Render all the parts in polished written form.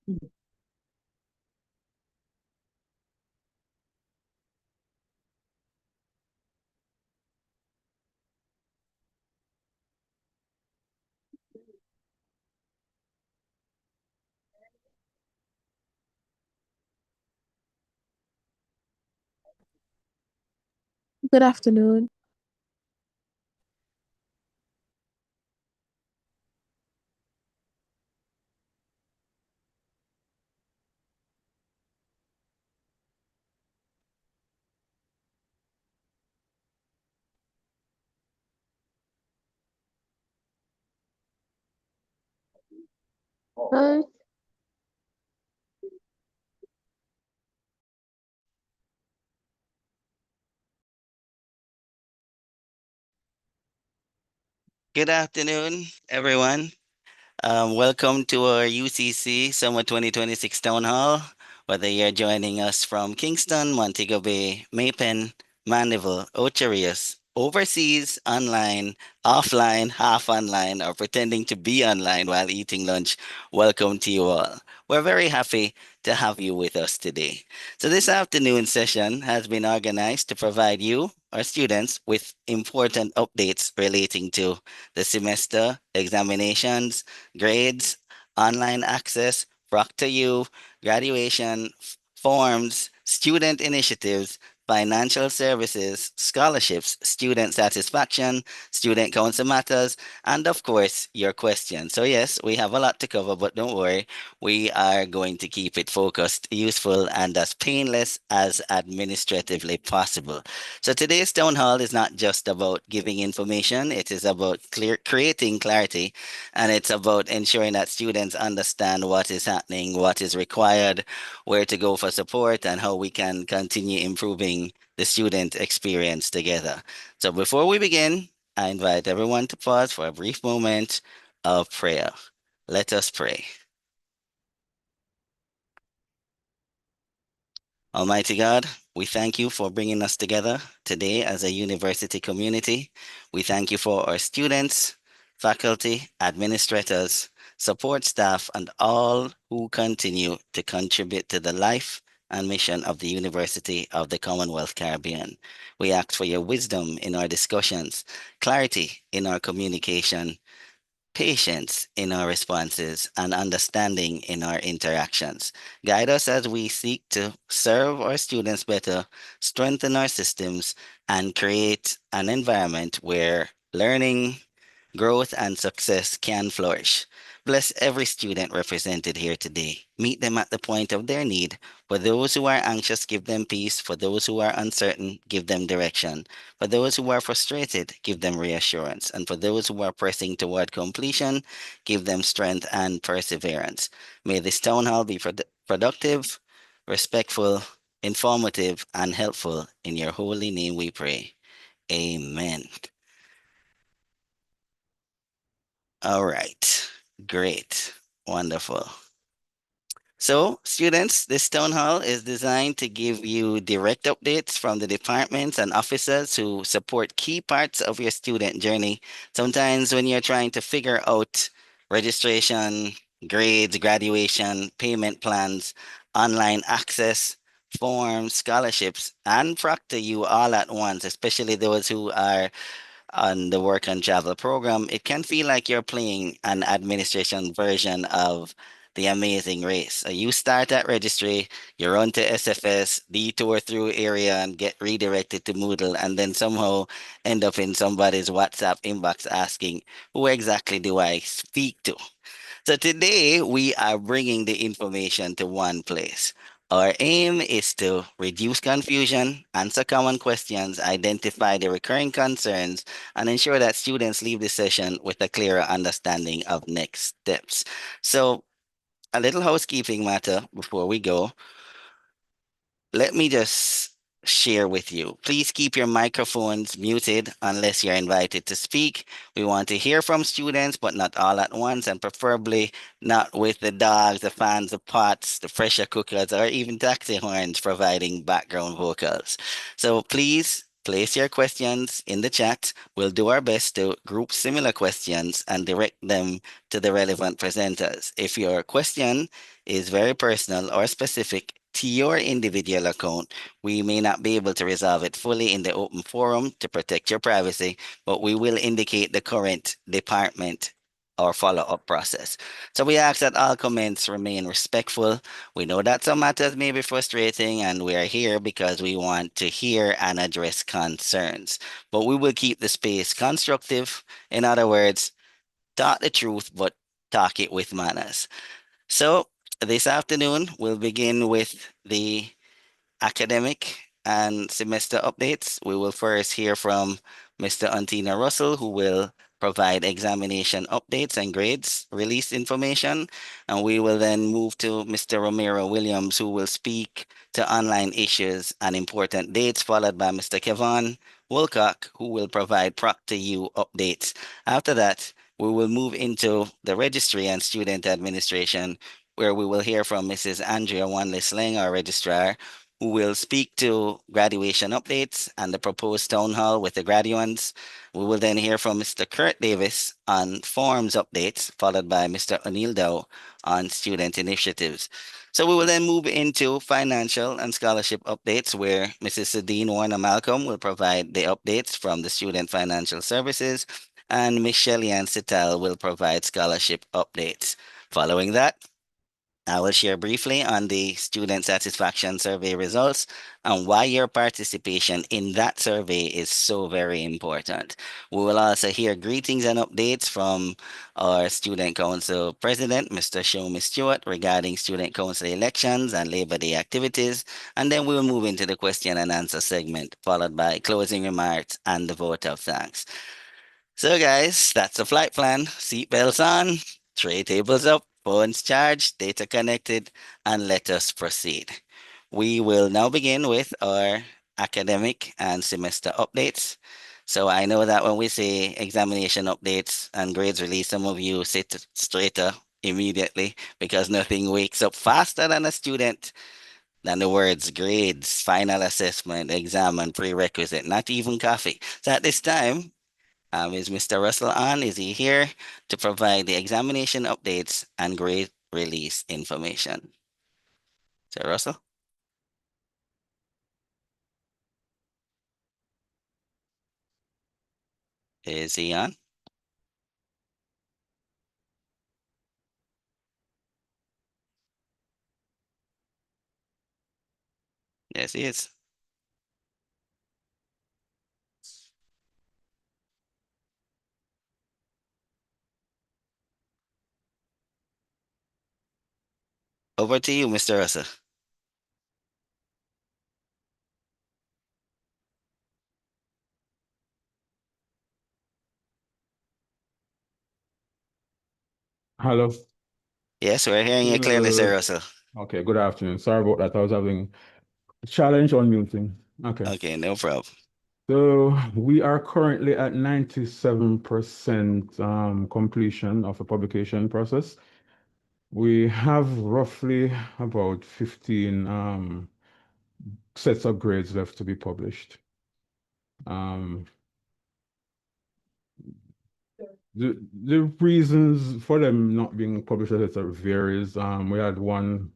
Good afternoon. Hi. Good afternoon, everyone. Welcome to our UCC Summer 2026 Town Hall. Whether you're joining us from Kingston, Montego Bay, Mapen, Mandeville, Ocherius, overseas, online, offline, half online, or pretending to be online while eating lunch, welcome to you all. We're very happy to have you with us today. So, this afternoon session has been organized to provide you, our students, with important updates relating to the semester, examinations, grades, online access, Proctor U, graduation, forms, student initiatives, financial services, scholarships, student satisfaction, student council matters, and of course, your questions. So, yes, we have a lot to cover, but don't worry, we are going to keep it focused, useful, and as painless as administratively possible. So, today's town hall is not just about giving information, it is about creating clarity, and it's about ensuring that students understand what is happening, what is required, where to go for support, and how we can continue improving the student experience together. So before we begin, I invite everyone to pause for a brief moment of prayer. Let us pray. Almighty God, we thank you for bringing us together today as a university community. We thank you for our students, faculty, administrators, support staff, and all who continue to contribute to the life and mission of the University of the Commonwealth Caribbean. We ask for your wisdom in our discussions, clarity in our communication, patience in our responses, and understanding in our interactions. Guide us as we seek to serve our students better, strengthen our systems, and create an environment where learning, growth, and success can flourish. Bless every student represented here today. Meet them at the point of their need. For those who are anxious, give them peace. For those who are uncertain, give them direction. For those who are frustrated, give them reassurance. And for those who are pressing toward completion, give them strength and perseverance. May this town hall be productive, respectful, informative, and helpful. In your holy name we pray. Amen. All right. Great. Wonderful. So, students, this town hall is designed to give you direct updates from the departments and officers who support key parts of your student journey. Sometimes, when you're trying to figure out registration, grades, graduation, payment plans, online access, forms, scholarships, and Proctor you all at once, especially those who are on the work and travel program, it can feel like you're playing an administration version of the amazing race. So you start at registry, you run to SFS, detour through area and get redirected to Moodle, and then somehow end up in somebody's WhatsApp inbox asking, who exactly do I speak to? So today we are bringing the information to one place. Our aim is to reduce confusion, answer common questions, identify the recurring concerns, and ensure that students leave the session with a clearer understanding of next steps. So, a little housekeeping matter before we go. Let me just share with you. Please keep your microphones muted unless you're invited to speak. We want to hear from students, but not all at once, and preferably not with the dogs, the fans, the pots, the pressure cookers, or even taxi horns providing background vocals. So please place your questions in the chat. We'll do our best to group similar questions and direct them to the relevant presenters. If your question is very personal or specific to your individual account, we may not be able to resolve it fully in the open forum to protect your privacy, but we will indicate the current department or follow-up process. So we ask that all comments remain respectful. We know that some matters may be frustrating, and we are here because we want to hear and address concerns. But we will keep the space constructive. In other words, talk the truth, but talk it with manners. So this afternoon, we'll begin with the academic and semester updates. We will first hear from Mr. Antina Russell, who will provide examination updates and grades release information. And we will then move to Mr. Romero Williams, who will speak to online issues and important dates, followed by Mr. Kevon Wilcock, who will provide Proctor updates. After that, we will move into the registry and student administration, where we will hear from Mrs. Andrea Wanley-Sling, our registrar, who will speak to graduation updates and the proposed town hall with the graduates. We will then hear from Mr. Kurt Davis on forms updates, followed by Mr. O'Neill Dow on student initiatives. So we will then move into financial and scholarship updates, where Mrs. Sadine Warner Malcolm will provide the updates from the Student Financial Services, and Ms. Shelley Ann Sital will provide scholarship updates. Following that, I will share briefly on the student satisfaction survey results and why your participation in that survey is so very important. We will also hear greetings and updates from our Student Council President, Mr. Shomi Stewart, regarding Student Council elections and Labor Day activities. And then we will move into the question and answer segment, followed by closing remarks and the vote of thanks. So, guys, that's the flight plan. Seatbelts on, tray tables up, phones charged, data connected, and let us proceed. We will now begin with our academic and semester updates. So, I know that when we say examination updates and grades release, some of you sit straighter immediately because nothing wakes up faster than a student than the words grades, final assessment, exam, and prerequisite, not even coffee. So, at this time, is Mr. Russell on? Is he here to provide the examination updates and grade release information? Sir Russell, is he on? Yes, he is. Over to you, Mr. Russell. Hello. Yes, we're hearing you clearly, Sir Uh, Russell. okay, good afternoon. Sorry about that. I was having a challenge on muting. Okay. Okay, no problem. So we are currently at 97% completion of the publication process. We have roughly about 15 sets of grades left to be published. Um, the reasons for them not being published as it varies. We had one.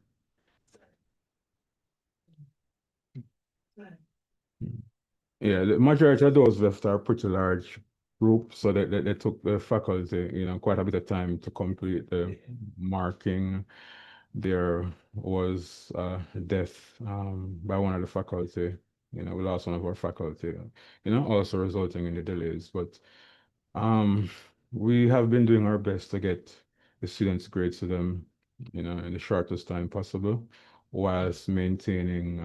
Yeah, the majority of those left are pretty large groups, so they took the faculty, quite a bit of time to complete the marking. There was death by one of the faculty. We lost one of our faculty, also resulting in the delays. But um, we have been doing our best to get the students' grades to them, in the shortest time possible, whilst maintaining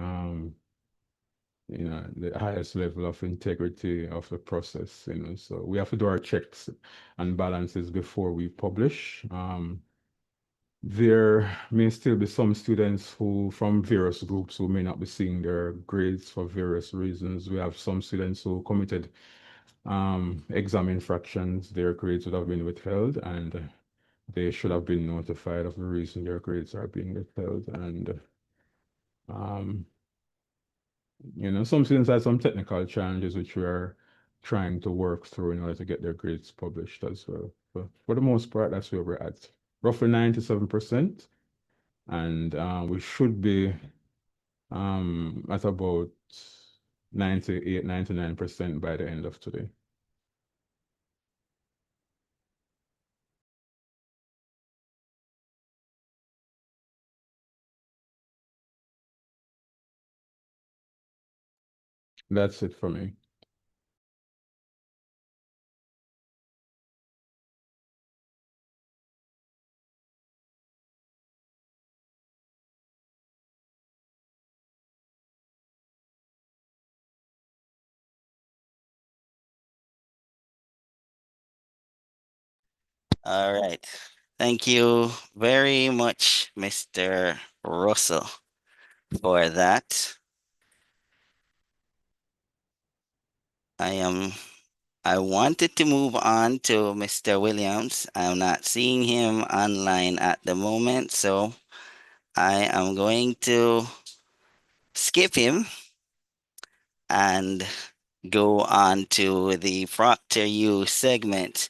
the highest level of integrity of the process, So we have to do our checks and balances before we publish. There may still be some students from various groups who may not be seeing their grades for various reasons. We have some students who committed exam infractions. Their grades would have been withheld, and they should have been notified of the reason their grades are being withheld. And um, Some students had some technical challenges which we are trying to work through in order to get their grades published as well. But for the most part, that's where we're at. Roughly 97%. And we should be at about 98, 99% by the end of today. That's it for me. All right. Thank you very much, Mr. Russell, for that. I wanted to move on to Mr. Williams. I'm not seeing him online at the moment, so I am going to skip him and go on to the Proctor U segment.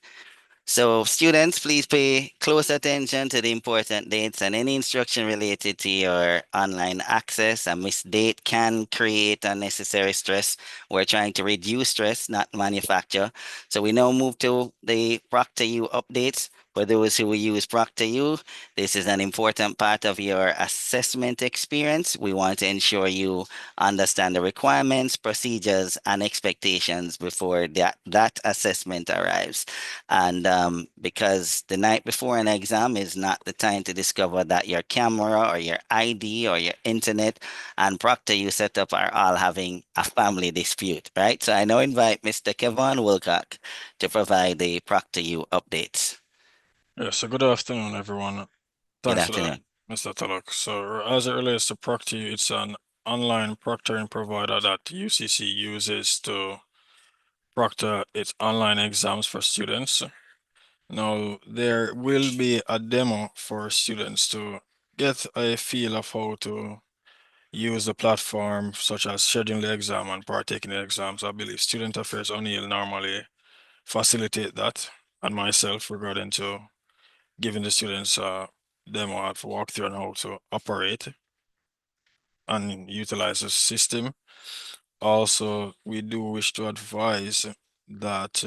So students, please pay close attention to the important dates and any instruction related to your online access. A missed date can create unnecessary stress. We're trying to reduce stress, not manufacture. So we now move to the ProctorU updates. For those who use ProctorU, this is an important part of your assessment experience. We want to ensure you understand the requirements, procedures, and expectations before that assessment arrives. And because the night before an exam is not the time to discover that your camera or your ID or your internet and Proctor you set up are all having a family dispute, right? So I now invite Mr. Kevon Wilcock to provide the Proctor U updates. Yes, so good afternoon, everyone. Good Thanks for that, afternoon. Mr. Tulloch. So as it relates to ProctorU, it's an online proctoring provider that UCC uses to proctor its online exams for students. Now, there will be a demo for students to get a feel of how to use the platform, such as scheduling the exam and partaking in the exams. I believe Student Affairs O'Neill normally facilitate that, and myself regarding to giving the students a demo of walkthrough on how to operate and utilize the system. Also, we do wish to advise that,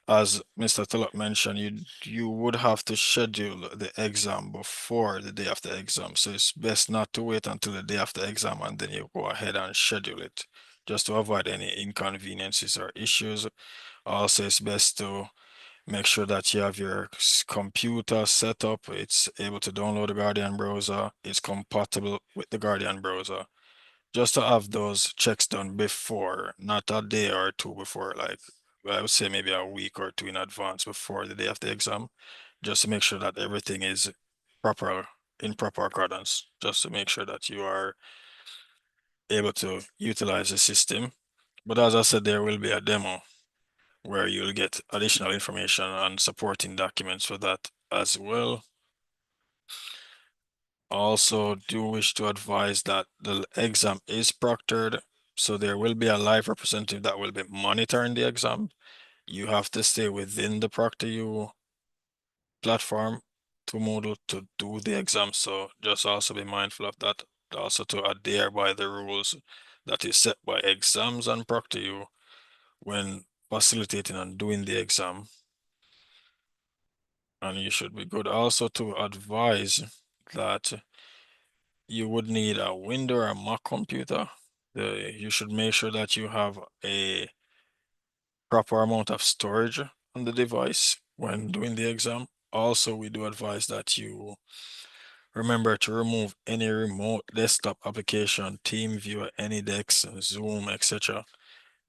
as Mr. Tulloch mentioned, you would have to schedule the exam before the day of the exam. So it's best not to wait until the day of the exam and then you go ahead and schedule it, just to avoid any inconveniences or issues. Also, it's best to make sure that you have your computer set up. It's able to download the Guardian browser. It's compatible with the Guardian browser. Just to have those checks done before, not a day or two before, like I would say maybe a week or two in advance before the day of the exam, just to make sure that everything is in proper accordance, just to make sure that you are able to utilize the system. But as I said, there will be a demo where you'll get additional information and supporting documents for that as well. Also, do wish to advise that the exam is proctored, so there will be a live representative that will be monitoring the exam. You have to stay within the ProctorU platform to Moodle to do the exam, so just also be mindful of that. Also to adhere by the rules that is set by exams and ProctorU when facilitating and doing the exam. And you should be good also to advise that you would need a Windows or a Mac computer. You should make sure that you have a proper amount of storage on the device when doing the exam. Also, we do advise that you remember to remove any remote desktop application, TeamViewer, AnyDesk, Zoom, etc.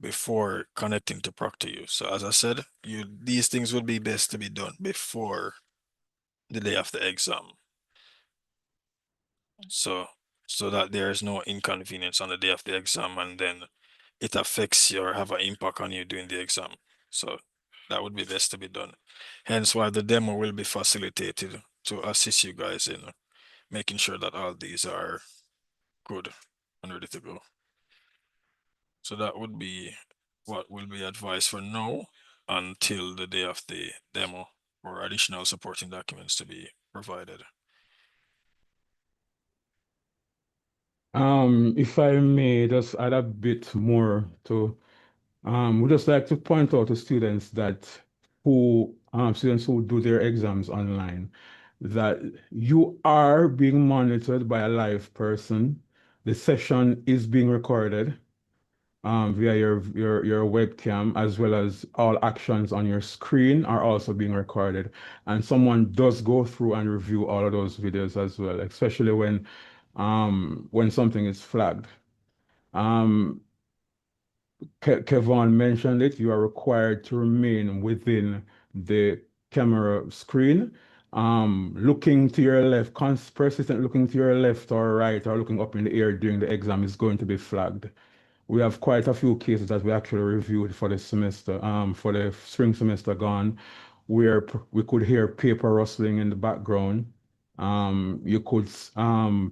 before connecting to ProctorU. So as I said, these things would be best to be done before the day of the exam. So that there is no inconvenience on the day of the exam and then it affects you or have an impact on you during the exam. So that would be best to be done. Hence why the demo will be facilitated to assist you guys in making sure that all these are good and ready to go. So that would be what will be advised for now until the day of the demo, or additional supporting documents to be provided. If I may just add a bit more to, we just like to point out to students that students who do their exams online, that you are being monitored by a live person. The session is being recorded via your webcam, as well as all actions on your screen are also being recorded. And someone does go through and review all of those videos as well, especially when something is flagged. Um, Kevon mentioned it, you are required to remain within the camera screen, looking to your left, persistent looking to your left or right, or looking up in the air during the exam is going to be flagged. We have quite a few cases that we actually reviewed for the semester, for the spring semester gone, where we could hear paper rustling in the background. You could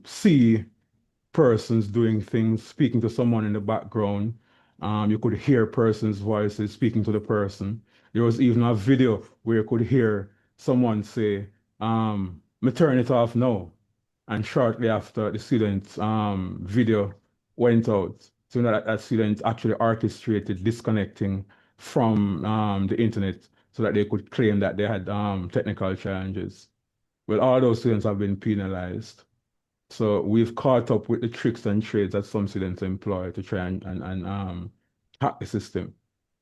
see persons doing things, speaking to someone in the background. You could hear persons' voices speaking to the person. There was even a video where you could hear someone say, "Me turn it off now." And shortly after, the student's video went out. So that student actually orchestrated disconnecting from the internet so that they could claim that they had technical challenges. Well, all those students have been penalized. So we've caught up with the tricks and trades that some students employ to try and hack the system.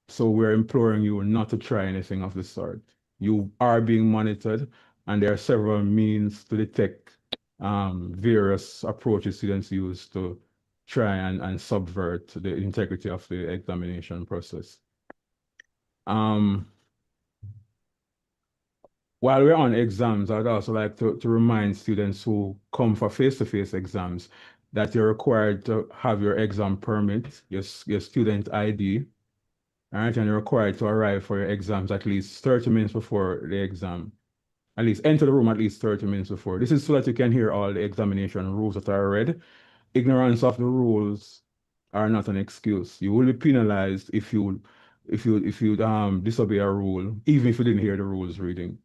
So we're imploring you not to try anything of the sort. You are being monitored, and there are several means to detect various approaches students use to try and subvert the integrity of the examination process. While we're on exams, I'd also like to remind students who come for face-to-face exams that you're required to have your exam permit, your student ID, all right, and you're required to arrive for your exams at least 30 minutes before the exam. At least enter the room at least 30 minutes before. This is so that you can hear all the examination rules that are read. Ignorance of the rules are not an excuse. You will be penalized if you disobey a rule, even if you didn't hear the rules reading.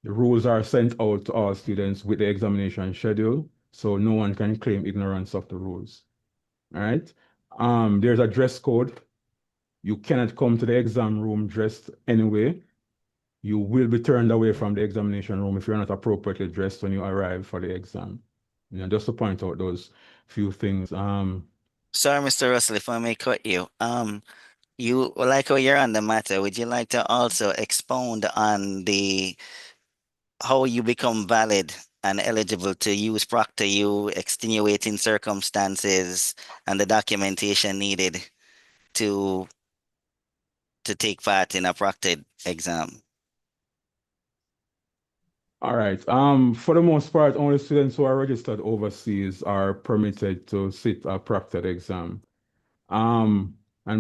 The rules are sent out to all students with the examination schedule, so no one can claim ignorance of the rules. All right. There's a dress code. You cannot come to the exam room dressed anyway. You will be turned away from the examination room if you're not appropriately dressed when you arrive for the exam. Just to point out those few things. Sorry, Mr. Russell, if I may cut you. You like how you're on the matter. Would you like to also expound on the how you become valid and eligible to use Proctor extenuating circumstances, and the documentation needed to take part in a proctored exam? All right. For the most part, only students who are registered overseas are permitted to sit a proctored exam. And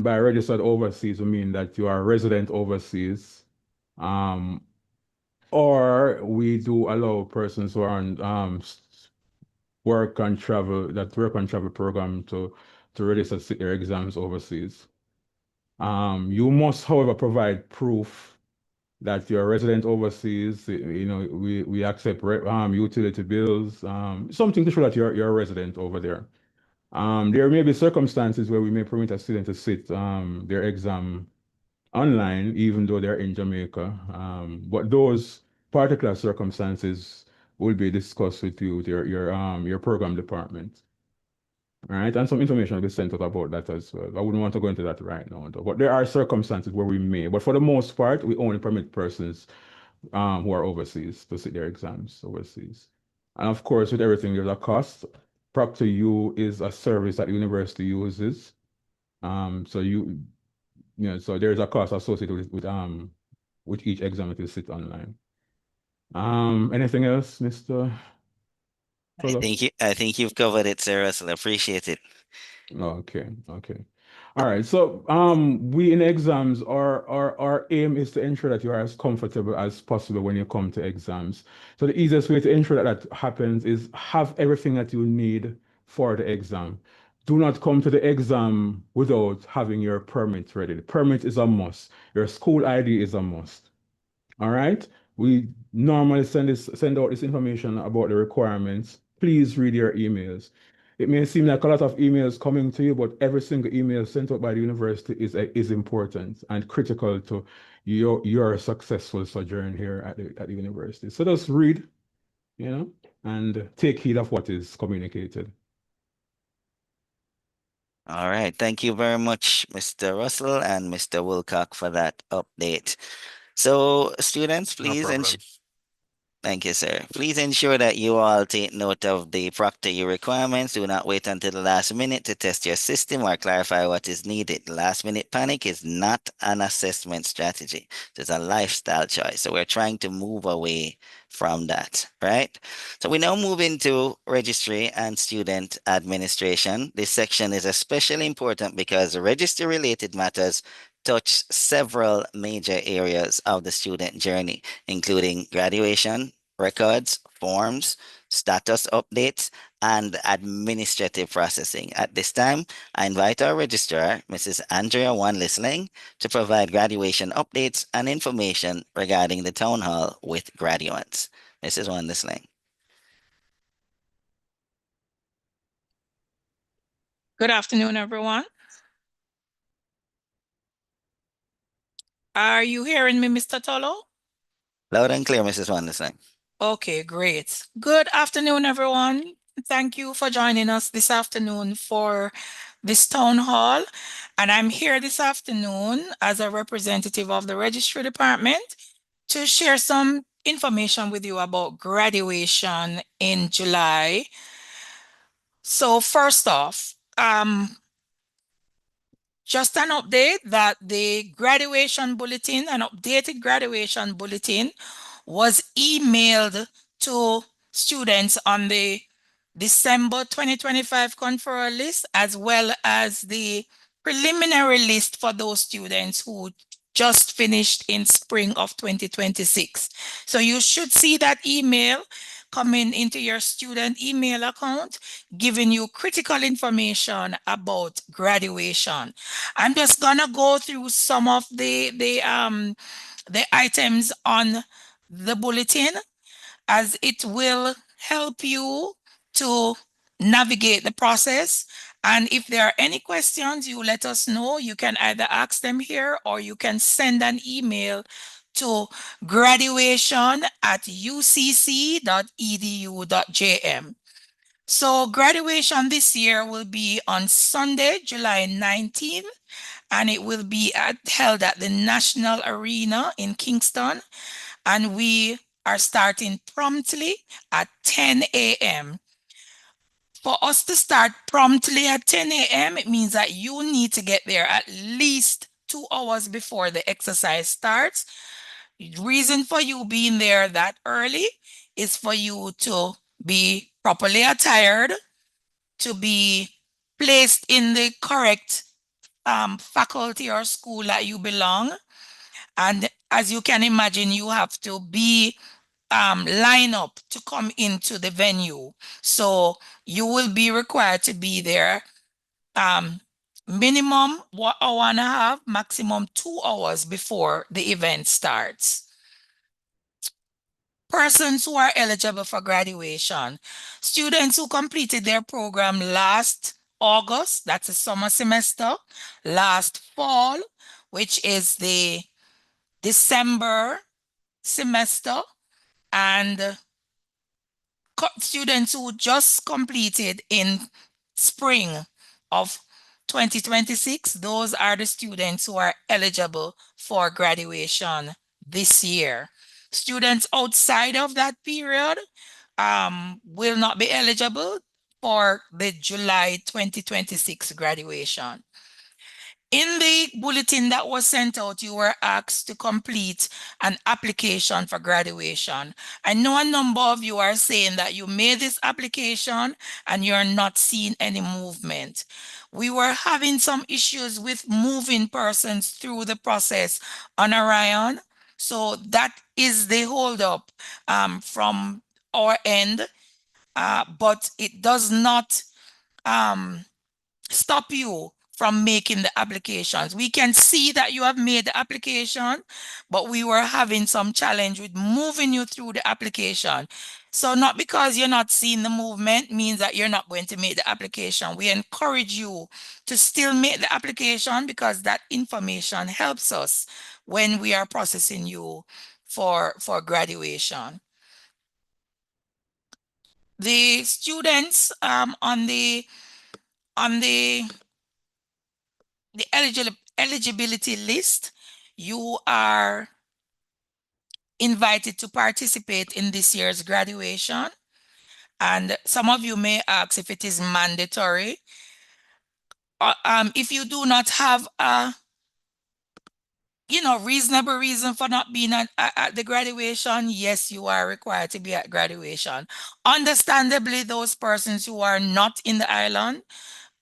by registered overseas, we mean that you are resident overseas. Or we do allow persons who are on work and travel program to register to sit their exams overseas. You must, however, provide proof that you're a resident overseas. We accept utility bills, something to show that you're a resident over there. There may be circumstances where we may permit a student to sit their exam online, even though they're in Jamaica. But those particular circumstances will be discussed with you, with your program department. All right, and some information will be sent out about that as well. I wouldn't want to go into that right now, though. But there are circumstances where we may, but for the most part, we only permit persons who are overseas to sit their exams overseas. And of course, with everything, there's a cost. Proctor is a service that the university uses. So there's a cost associated with each exam that you sit online. Anything else, Mr. Fuller? I think you've covered it, Sir Russell. Appreciate it. Okay. All right. So we in exams, our aim is to ensure that you are as comfortable as possible when you come to exams. So the easiest way to ensure that that happens is have everything that you need for the exam. do not come to the exam without having your permit ready. The permit is a must. Your school ID is a must. All right. We normally send out this information about the requirements. Please read your emails. It may seem like a lot of emails coming to you, but every single email sent out by the university is important and critical to your successful sojourn here at the university. So just read, and take heed of what is communicated. All right. Thank you very much, Mr. Russell and Mr. Wilcock, for that update. So, students, No please problem. thank you, sir. Please ensure that you all take note of the Proctor U requirements. Do not wait until the last minute to test your system or clarify what is needed. Last minute panic is not an assessment strategy. It's a lifestyle choice. So we're trying to move away from that, right? So we now move into registry and student administration. This section is especially important because registry related matters touch several major areas of the student journey, including graduation, records, forms, status updates, and administrative processing. At this time, I invite our registrar, Mrs. Andrea Wan Lisling, to provide graduation updates and information regarding the town hall with graduates. Mrs. Wan Lisling. Good afternoon, everyone. Are you hearing me, Mr. Tolo? Loud and clear, Mrs. Wan Lisling. Okay, great. Good afternoon, everyone. Thank you for joining us this afternoon for this town hall. And I'm here this afternoon as a representative of the registry department to share some information with you about graduation in July. So first off, just an update that the graduation bulletin, an updated graduation bulletin, was emailed to students on the December 2025 conferral list, as well as the preliminary list for those students who just finished in spring of 2026. So you should see that email coming into your student email account, giving you critical information about graduation. I'm just gonna go through some of the items on the bulletin, as it will help you to navigate the process. And if there are any questions, you let us know. You can either ask them here or you can send an email to graduation@ucc.edu.jm. So graduation this year will be on Sunday, July 19th, and it will be held at the National Arena in Kingston. And we are starting promptly at 10 a.m. For us to start promptly at 10 a.m., it means that you need to get there at least 2 hours before the exercise starts. The reason for you being there that early is for you to be properly attired, to be placed in the correct faculty or school that you belong. And as you can imagine, you have to be line up to come into the venue. So you will be required to be there minimum 1 hour and a half, maximum 2 hours before the event starts. Persons who are eligible for graduation: students who completed their program last August, that's a summer semester, last fall, which is the December semester, and students who just completed in spring of 2026, those are the students who are eligible for graduation this year. Students outside of that period will not be eligible for the July 2026 graduation. In the bulletin that was sent out, you were asked to complete an application for graduation. I know a number of you are saying that you made this application and you're not seeing any movement. We were having some issues with moving persons through the process on Orion. So that is the holdup from our end, but it does not stop you from making the applications. We can see that you have made the application, but we were having some challenge with moving you through the application. So not because you're not seeing the movement means that you're not going to make the application. We encourage you to still make the application because that information helps us when we are processing you for graduation. The students on the eligibility list, you are invited to participate in this year's graduation. And some of you may ask if it is mandatory. If you do not have a reasonable reason for not being at the graduation, yes, you are required to be at graduation. Understandably, those persons who are not in the island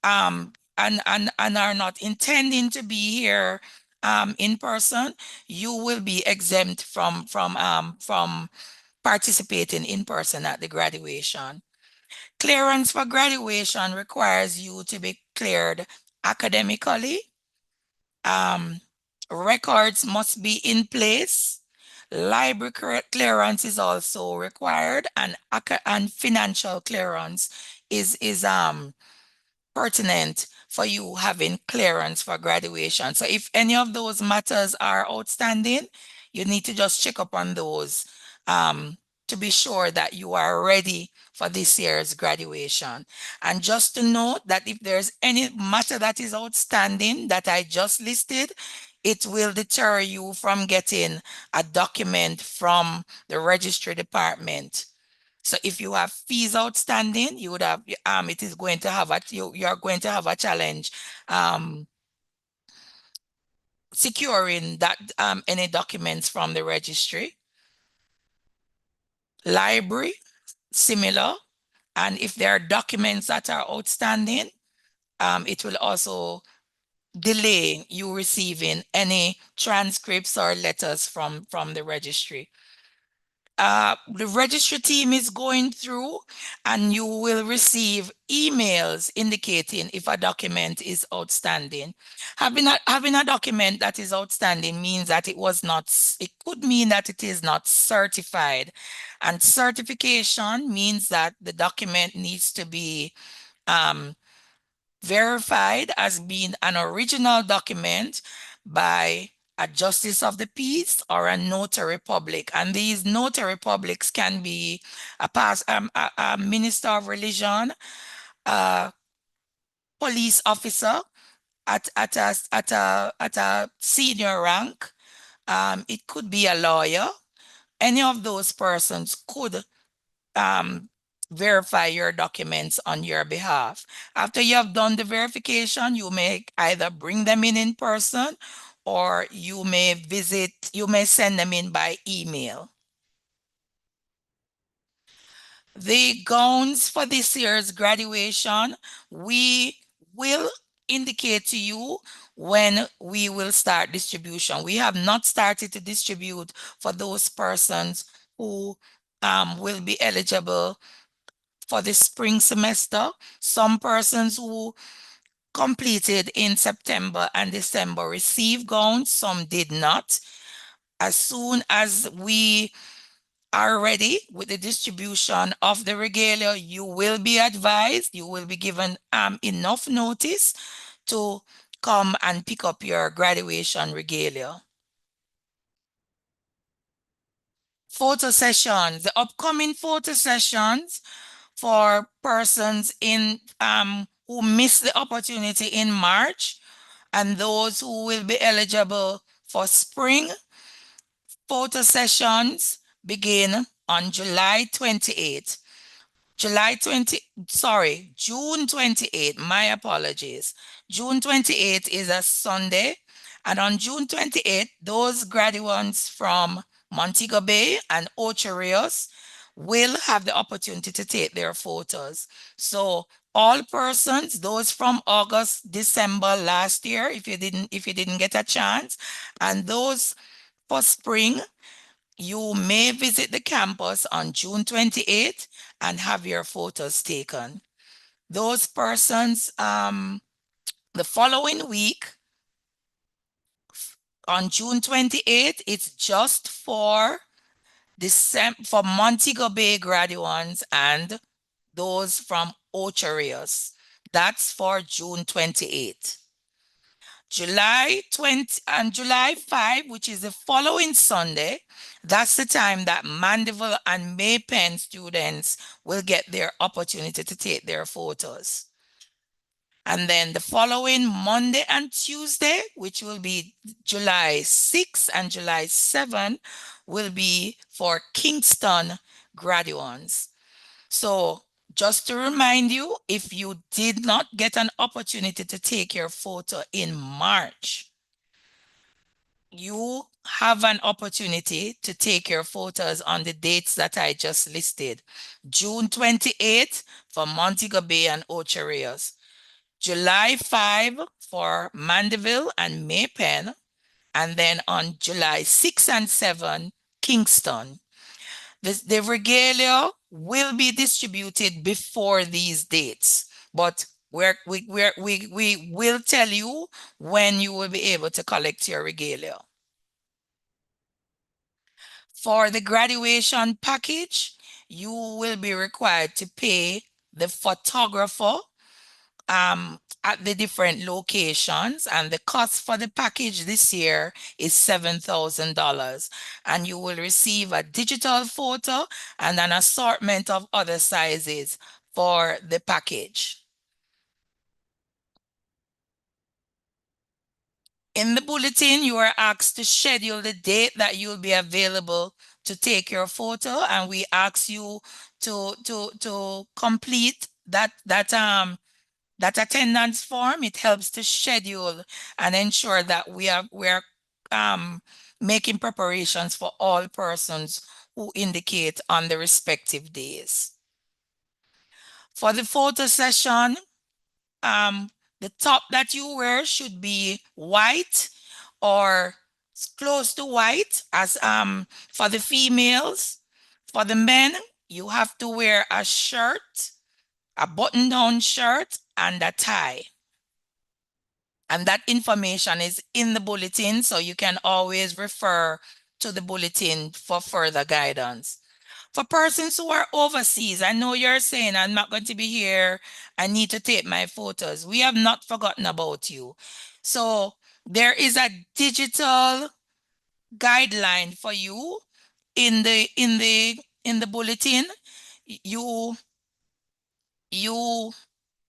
and are not intending to be here in person, you will be exempt from participating in person at the graduation. Clearance for graduation requires you to be cleared academically. Records must be in place. Library clearance is also required, and financial clearance is pertinent for you having clearance for graduation. So if any of those matters are outstanding, you need to just check up on those to be sure that you are ready for this year's graduation. And just to note that if there's any matter that is outstanding that I just listed, it will deter you from getting a document from the registry department. So if you have fees outstanding, you would have it is going to have you're going to have a challenge securing that any documents from the registry. Library, similar. And if there are documents that are outstanding, it will also delay you receiving any transcripts or letters from the registry. The registry team is going through and you will receive emails indicating if a document is outstanding. Having a document that is outstanding means that it could mean that it is not certified. And certification means that the document needs to be verified as being an original document by a justice of the peace or a notary public. And these notary publics can be a minister of religion, a police officer at a senior rank. It could be a lawyer. Any of those persons could verify your documents on your behalf. After you have done the verification, you may either bring them in person or you may send them in by email. The gowns for this year's graduation, we will indicate to you when we will start distribution. We have not started to distribute for those persons who will be eligible for the spring semester. Some persons who completed in September and December received gowns, some did not. As soon as we are ready with the distribution of the regalia, you will be advised, you will be given enough notice to come and pick up your graduation regalia. Photo sessions, the upcoming photo sessions for persons who missed the opportunity in March and those who will be eligible for spring. Photo sessions begin on July 28th. June 28th, my apologies. June 28th is a Sunday. And on June 28th, those graduates from Montego Bay and Ocho Rios will have the opportunity to take their photos. So all persons, those from August, December last year, if you didn't get a chance, and those for spring, you may visit the campus on June 28th and have your photos taken. Those persons The following week, on June 28th, it's just for Montego Bay graduates and those from Ocho Rios. That's for June 28th. July 20 and July 5, which is the following Sunday, that's the time that Mandeville and May Pen students will get their opportunity to take their photos. And then the following Monday and Tuesday, which will be July 6 and July 7, will be for Kingston graduates. So just to remind you, if you did not get an opportunity to take your photo in March, you have an opportunity to take your photos on the dates that I just listed. June 28th for Montego Bay and Ocho Rios. July 5 for Mandeville and May Pen. And then on July 6 and 7, Kingston. The regalia will be distributed before these dates, but we will tell you when you will be able to collect your regalia. For the graduation package, you will be required to pay the photographer at the different locations, and the cost for the package this year is $7,000, and you will receive a digital photo and an assortment of other sizes for the package. In the bulletin, you are asked to schedule the date that you'll be available to take your photo, and we ask you to complete that attendance form. It helps to schedule and ensure that we're making preparations for all persons who indicate on the respective days. For the photo session, the top that you wear should be white or close to white, as for the females. For the men, you have to wear a shirt, a button-down shirt, and a tie. And that information is in the bulletin, so you can always refer to the bulletin for further guidance. For persons who are overseas, I know you're saying, I'm not going to be here, I need to take my photos. We have not forgotten about you. So there is a digital guideline for you in the bulletin.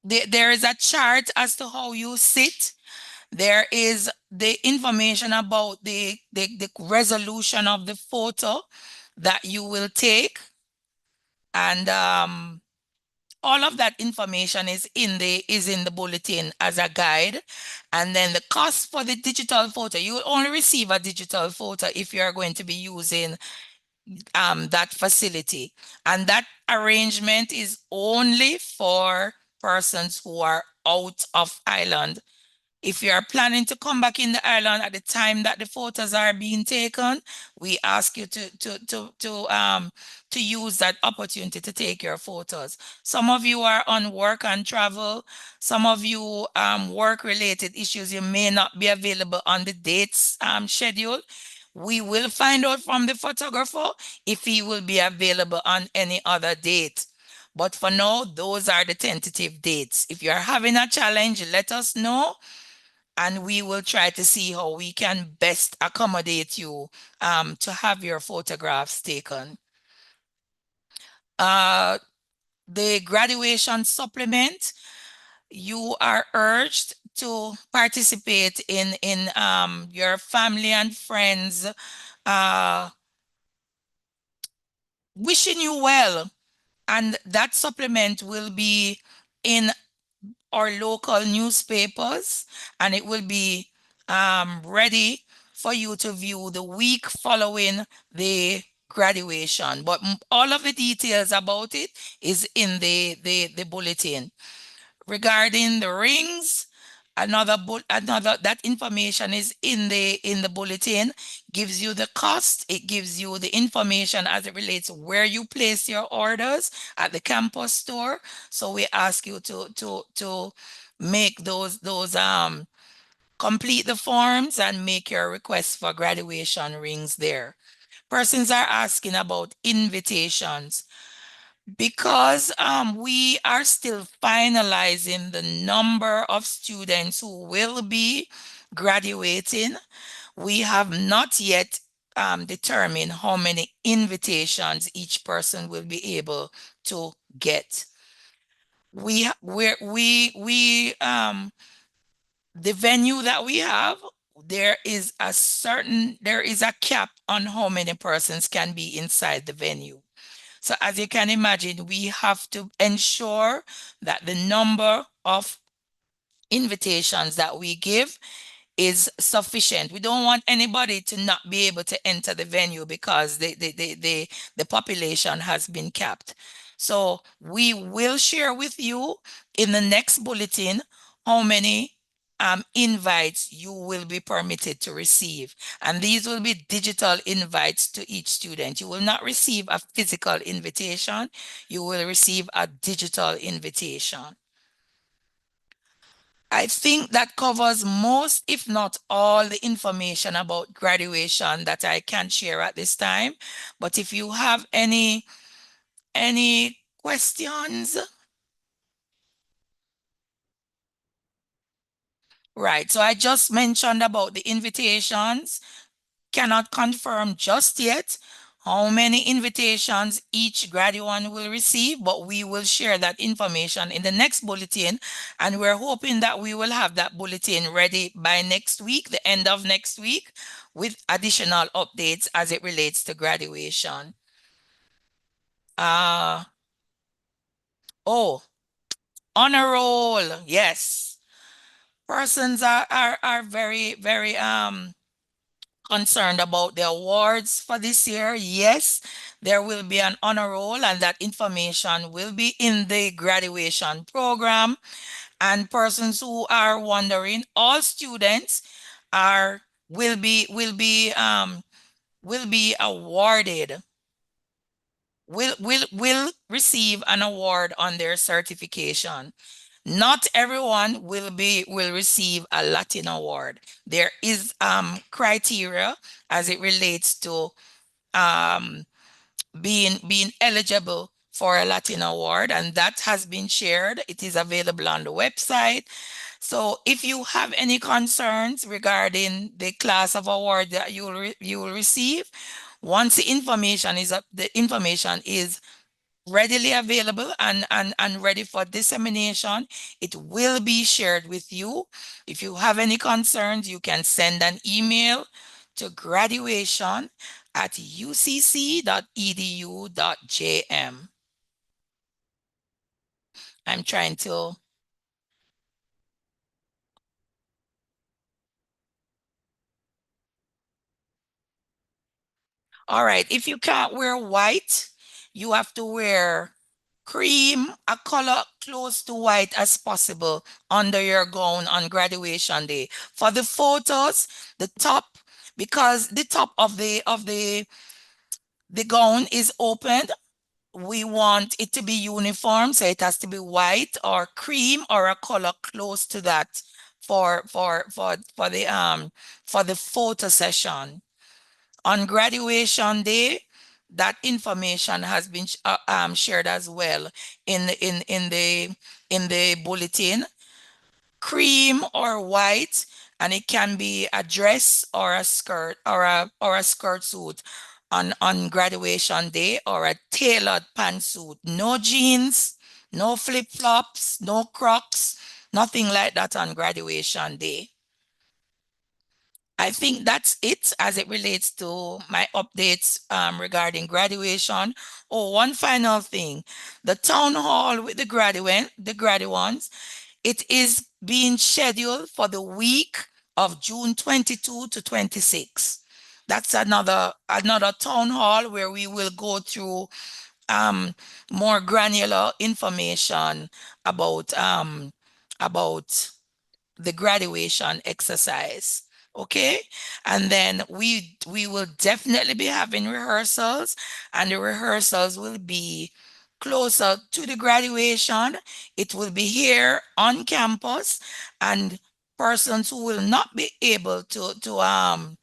There is a chart as to how you sit. There is the information about the resolution of the photo that you will take. And all of that information is in the bulletin as a guide. And then the cost for the digital photo, you will only receive a digital photo if you are going to be using that facility. And that arrangement is only for persons who are out of island. If you are planning to come back in the island at the time that the photos are being taken, we ask you to use that opportunity to take your photos. Some of you are on work and travel. Some of you work-related issues, you may not be available on the dates schedule. We will find out from the photographer if he will be available on any other date. But for now, those are the tentative dates. If you're having a challenge, let us know, and we will try to see how we can best accommodate you to have your photographs taken. The graduation supplement, you are urged to participate in your family and friends wishing you well. And that supplement will be in our local newspapers, and it will be ready for you to view the week following the graduation. But all of the details about it is in the bulletin. Regarding the rings, that information is in the bulletin, gives you the cost, it gives you the information as it relates to where you place your orders at the campus store. So we ask you to make complete the forms and make your request for graduation rings there. Persons are asking about invitations. Because we are still finalizing the number of students who will be graduating, we have not yet determined how many invitations each person will be able to get. The venue that we have, there is a cap on how many persons can be inside the venue. So as you can imagine, we have to ensure that the number of invitations that we give is sufficient. We don't want anybody to not be able to enter the venue because the population has been capped. So we will share with you in the next bulletin how many invites you will be permitted to receive. And these will be digital invites to each student. You will not receive a physical invitation. You will receive a digital invitation. I think that covers most, if not all, the information about graduation that I can share at this time. But if you have any questions? Right, so I just mentioned about the invitations. Cannot confirm just yet how many invitations each graduate will receive, but we will share that information in the next bulletin. And we're hoping that we will have that bulletin ready by next week, the end of next week, with additional updates as it relates to graduation. Oh, honor roll, yes. Persons are very, very concerned about the awards for this year. Yes, there will be an honor roll, and that information will be in the graduation program. And persons who are wondering, all students will be awarded, will receive an award on their certification. Not everyone will receive a Latin award. There is criteria as it relates to being eligible for a Latin award, and that has been shared. It is available on the website. So if you have any concerns regarding the class of award that you will receive, once the information is readily available and ready for dissemination, it will be shared with you. If you have any concerns, you can send an email to graduation@ucc.edu.jm. I'm trying to. All right, if you can't wear white, you have to wear cream, a color close to white as possible under your gown on graduation day. For the photos, the top, because the top of the gown is opened, we want it to be uniform, so it has to be white or cream or a color close to that for the photo session. On graduation day, that information has been shared as well in the bulletin. Cream or white, and it can be a dress or a skirt or a skirt suit on graduation day, or a tailored pantsuit. No jeans, no flip-flops, no Crocs, nothing like that on graduation day. I think that's it as it relates to my updates regarding graduation. Oh, one final thing. The town hall with the graduates, it is being scheduled for the week of June 22 to 26. That's another town hall where we will go through more granular information about the graduation exercise. Okay, and then we will definitely be having rehearsals, and the rehearsals will be closer to the graduation. It will be here on campus, and persons who will not be able to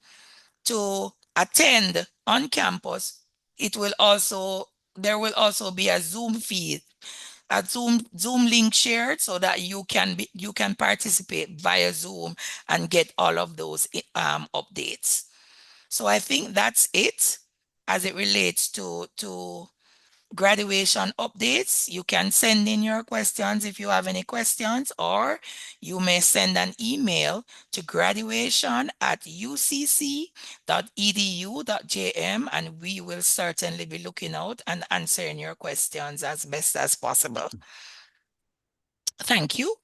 attend on campus, there will also be a Zoom feed, a Zoom link shared, so that you can participate via Zoom and get all of those updates. So I think that's it as it relates to graduation updates. You can send in your questions if you have any questions, or you may send an email to graduation@ucc.edu.jm, and we will certainly be looking out and answering your questions as best as possible. Thank you.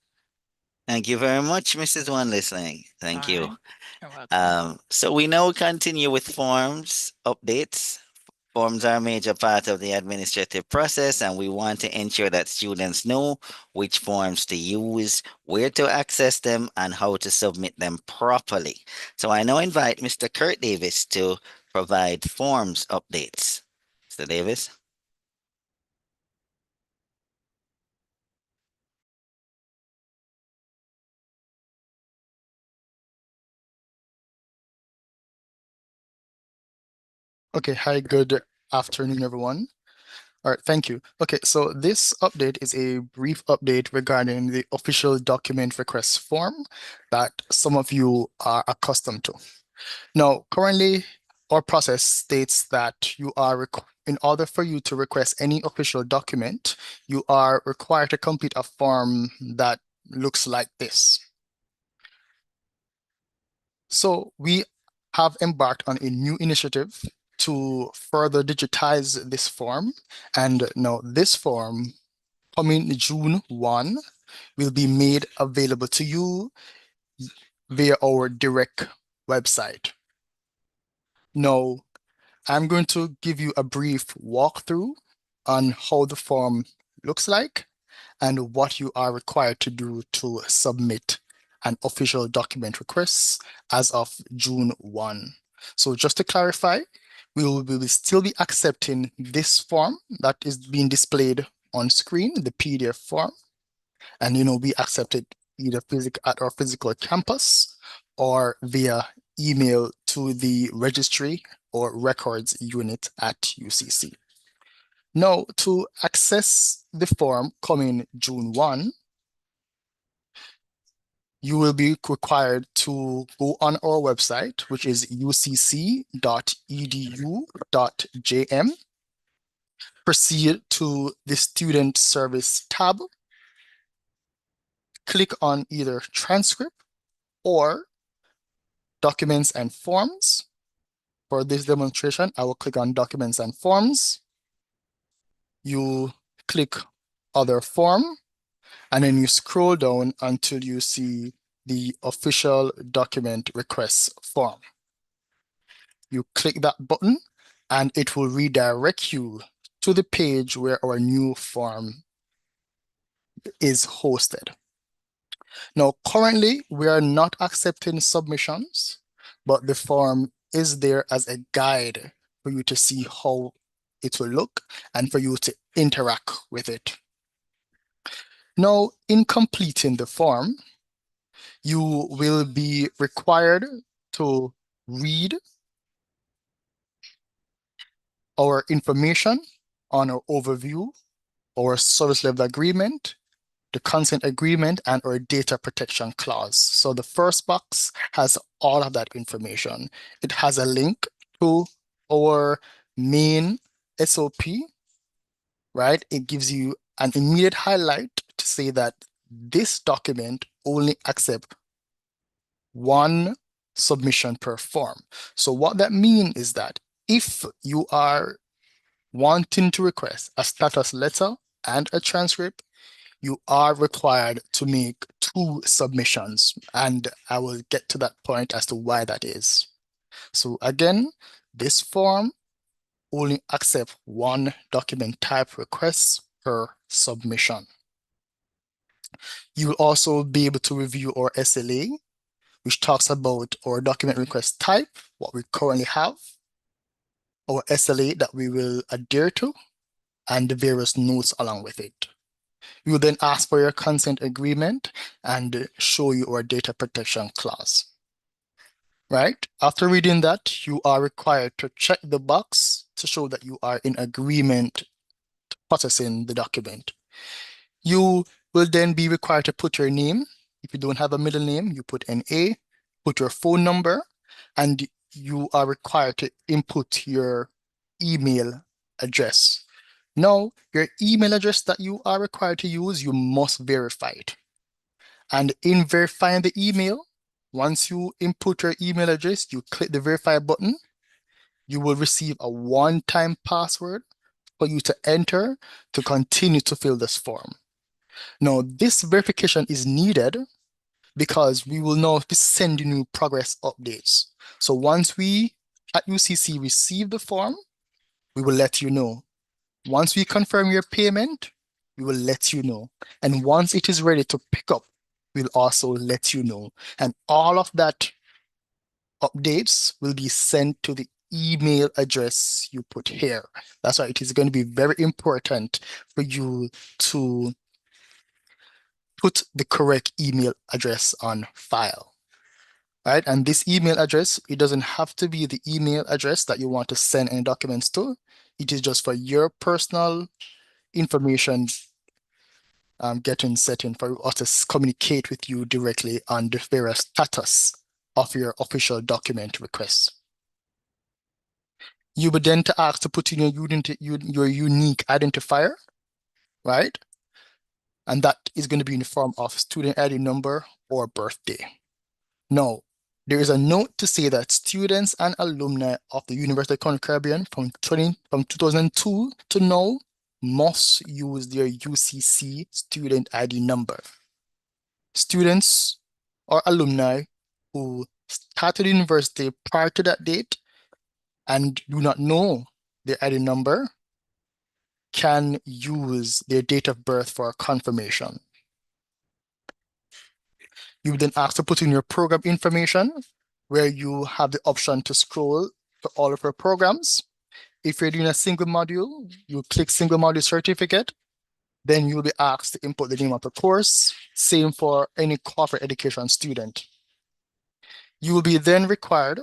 Thank you very much, Mrs. One Listening. Thank All you. right. You're welcome. So we now continue with forms updates. Forms are a major part of the administrative process, and we want to ensure that students know which forms to use, where to access them, and how to submit them properly. So I now invite Mr. Kurt Davis to provide forms updates. Mr. Davis? Okay, hi, good afternoon, everyone. All right, thank you. Okay, so this update is a brief update regarding the official document request form that some of you are accustomed to. Now, currently, our process states that in order for you to request any official document, you are required to complete a form that looks like this. So we have embarked on a new initiative to further digitize this form. And now this form, coming June 1, will be made available to you via our direct website. Now, I'm going to give you a brief walkthrough on how the form looks like and what you are required to do to submit an official document request as of June 1. So just to clarify, we will still be accepting this form that is being displayed on screen, the PDF form. And we accept it either at our physical campus or via email to the registry or records unit at UCC. Now, to access the form coming June 1, you will be required to go on our website, which is ucc.edu.jm, proceed to the Student Service tab, click on either Transcript or Documents and Forms. For this demonstration, I will click on Documents and Forms. You click Other Form, and then you scroll down until you see the official document request form. You click that button and it will redirect you to the page where our new form is hosted. Now, currently, we are not accepting submissions, but the form is there as a guide for you to see how it will look and for you to interact with it. Now, in completing the form, you will be required to read our information on our overview, our service level agreement, the consent agreement, and our data protection clause. So the first box has all of that information. It has a link to our main SOP, right? It gives you an immediate highlight to say that this document only accepts one submission per form. So what that means is that if you are wanting to request a status letter and a transcript, you are required to make 2 submissions. And I will get to that point as to why that is. So again, this form only accepts one document type request per submission. You will also be able to review our SLA, which talks about our document request type, what we currently have, our SLA that we will adhere to, and the various notes along with it. We will then ask for your consent agreement and show you our data protection clause. Right? After reading that, you are required to check the box to show that you are in agreement to processing the document. You will then be required to put your name. If you don't have a middle name, you put NA, put your phone number, and you are required to input your email address. Now, your email address that you are required to use, you must verify it. And in verifying the email, once you input your email address, you click the verify button, you will receive a one-time password for you to enter to continue to fill this form. Now, this verification is needed because we will now be sending you progress updates. So once we at UCC receive the form, we will let you know. Once we confirm your payment, we will let you know. And once it is ready to pick up, we'll also let you know. And all of that updates will be sent to the email address you put here. That's why it is going to be very important for you to put the correct email address on file. Right? And this email address, it doesn't have to be the email address that you want to send any documents to. It is just for your personal information getting setting for us to communicate with you directly on the various status of your official document request. You would then ask to put in your unique identifier, right? And that is going to be in the form of student ID number or birthday. Now, there is a note to say that students and alumni of the University of the Caribbean from 2002 to now must use their UCC student ID number. Students or alumni who started university prior to that date and do not know their ID number can use their date of birth for confirmation. You would then ask to put in your program information, where you have the option to scroll to all of your programs. If you're doing a single module, you click single module certificate, then you'll be asked to input the name of the course. Same for any corporate education student. You will be then required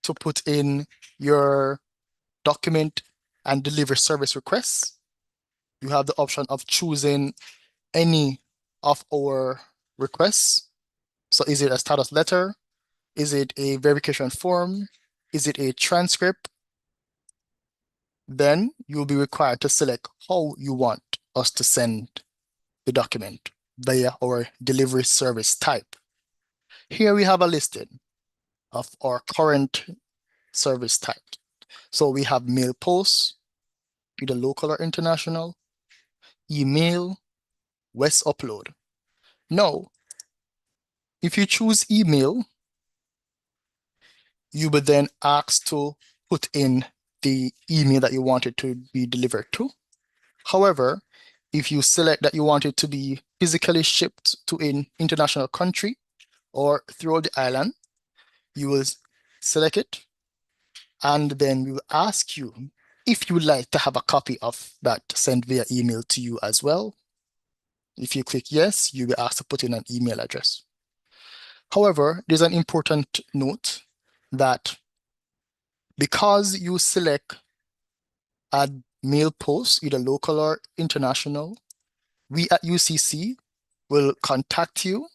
to put in your document and deliver service requests. You have the option of choosing any of our requests. So is it a status letter? Is it a verification form? Is it a transcript? Then you'll be required to select how you want us to send the document via our delivery service type. Here we have a listing of our current service type. So we have mail post, either local or international, email, West upload. Now, if you choose email, you would then ask to put in the email that you want it to be delivered to. However, if you select that you want it to be physically shipped to an international country or throughout the island, you will select it, and then we will ask you if you would like to have a copy of that sent via email to you as well. If you click yes, you'll be asked to put in an email address. However, there's an important note that because you select add mail post, either local or international, we at UCC will contact you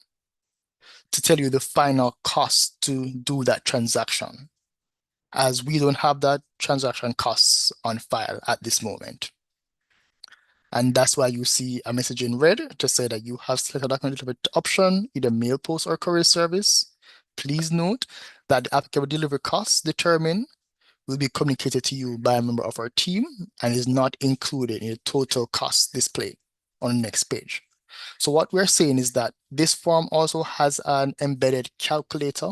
to tell you the final cost to do that transaction, as we don't have that transaction costs on file at this moment. And that's why you see a message in red to say that you have selected a document delivery option, either mail post or courier service. Please note that the applicable delivery costs determined will be communicated to you by a member of our team and is not included in the total cost display on the next page. So what we're saying is that this form also has an embedded calculator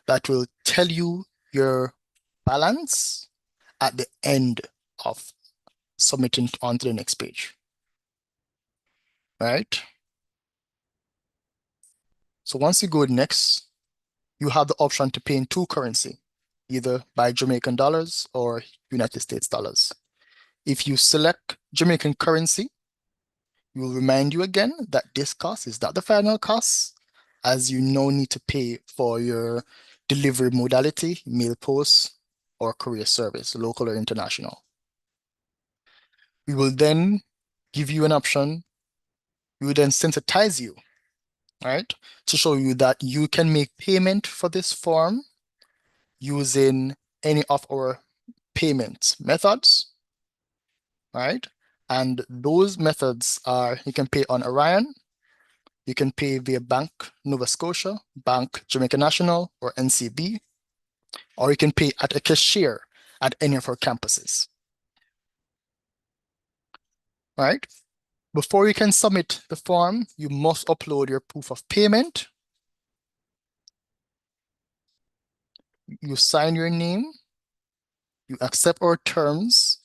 that will tell you your balance at the end of submitting onto the next page. Right? So once you go next, you have the option to pay in two currency. either by Jamaican dollars or United States dollars. If you select Jamaican currency, we will remind you again that this cost is not the final cost, as you now need to pay for your delivery modality, mail post, or courier service, local or international. We will then give you an option. We will then sensitize you, right, to show you that you can make payment for this form using any of our payment methods, right? And those methods are, you can pay on Orion, you can pay via Bank Nova Scotia, Bank Jamaica National, or NCB, or you can pay at a cashier at any of our campuses, right? Before you can submit the form, you must upload your proof of payment. You sign your name, you accept our terms,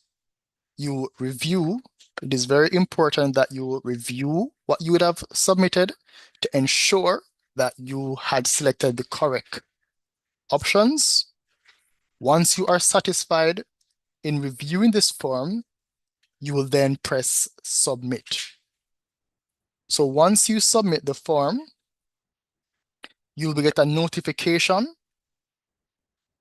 you review. It is very important that you review what you would have submitted to ensure that you had selected the correct options. Once you are satisfied in reviewing this form, you will then press submit. So once you submit the form, you'll get a notification,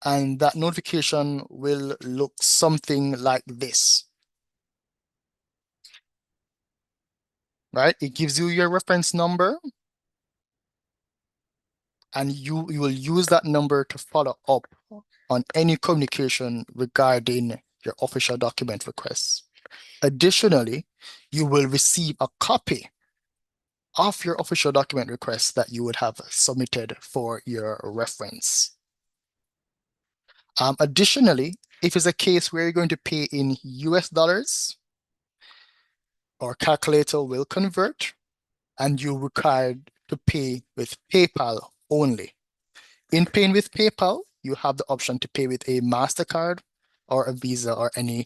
and that notification will look something like this. Right? It gives you your reference number, and you will use that number to follow up on any communication regarding your official document requests. Additionally, you will receive a copy of your official document request that you would have submitted for your reference. Additionally, if it's a case where you're going to pay in US dollars, our calculator will convert, and you're required to pay with PayPal only. In paying with PayPal, you have the option to pay with a MasterCard or a Visa or any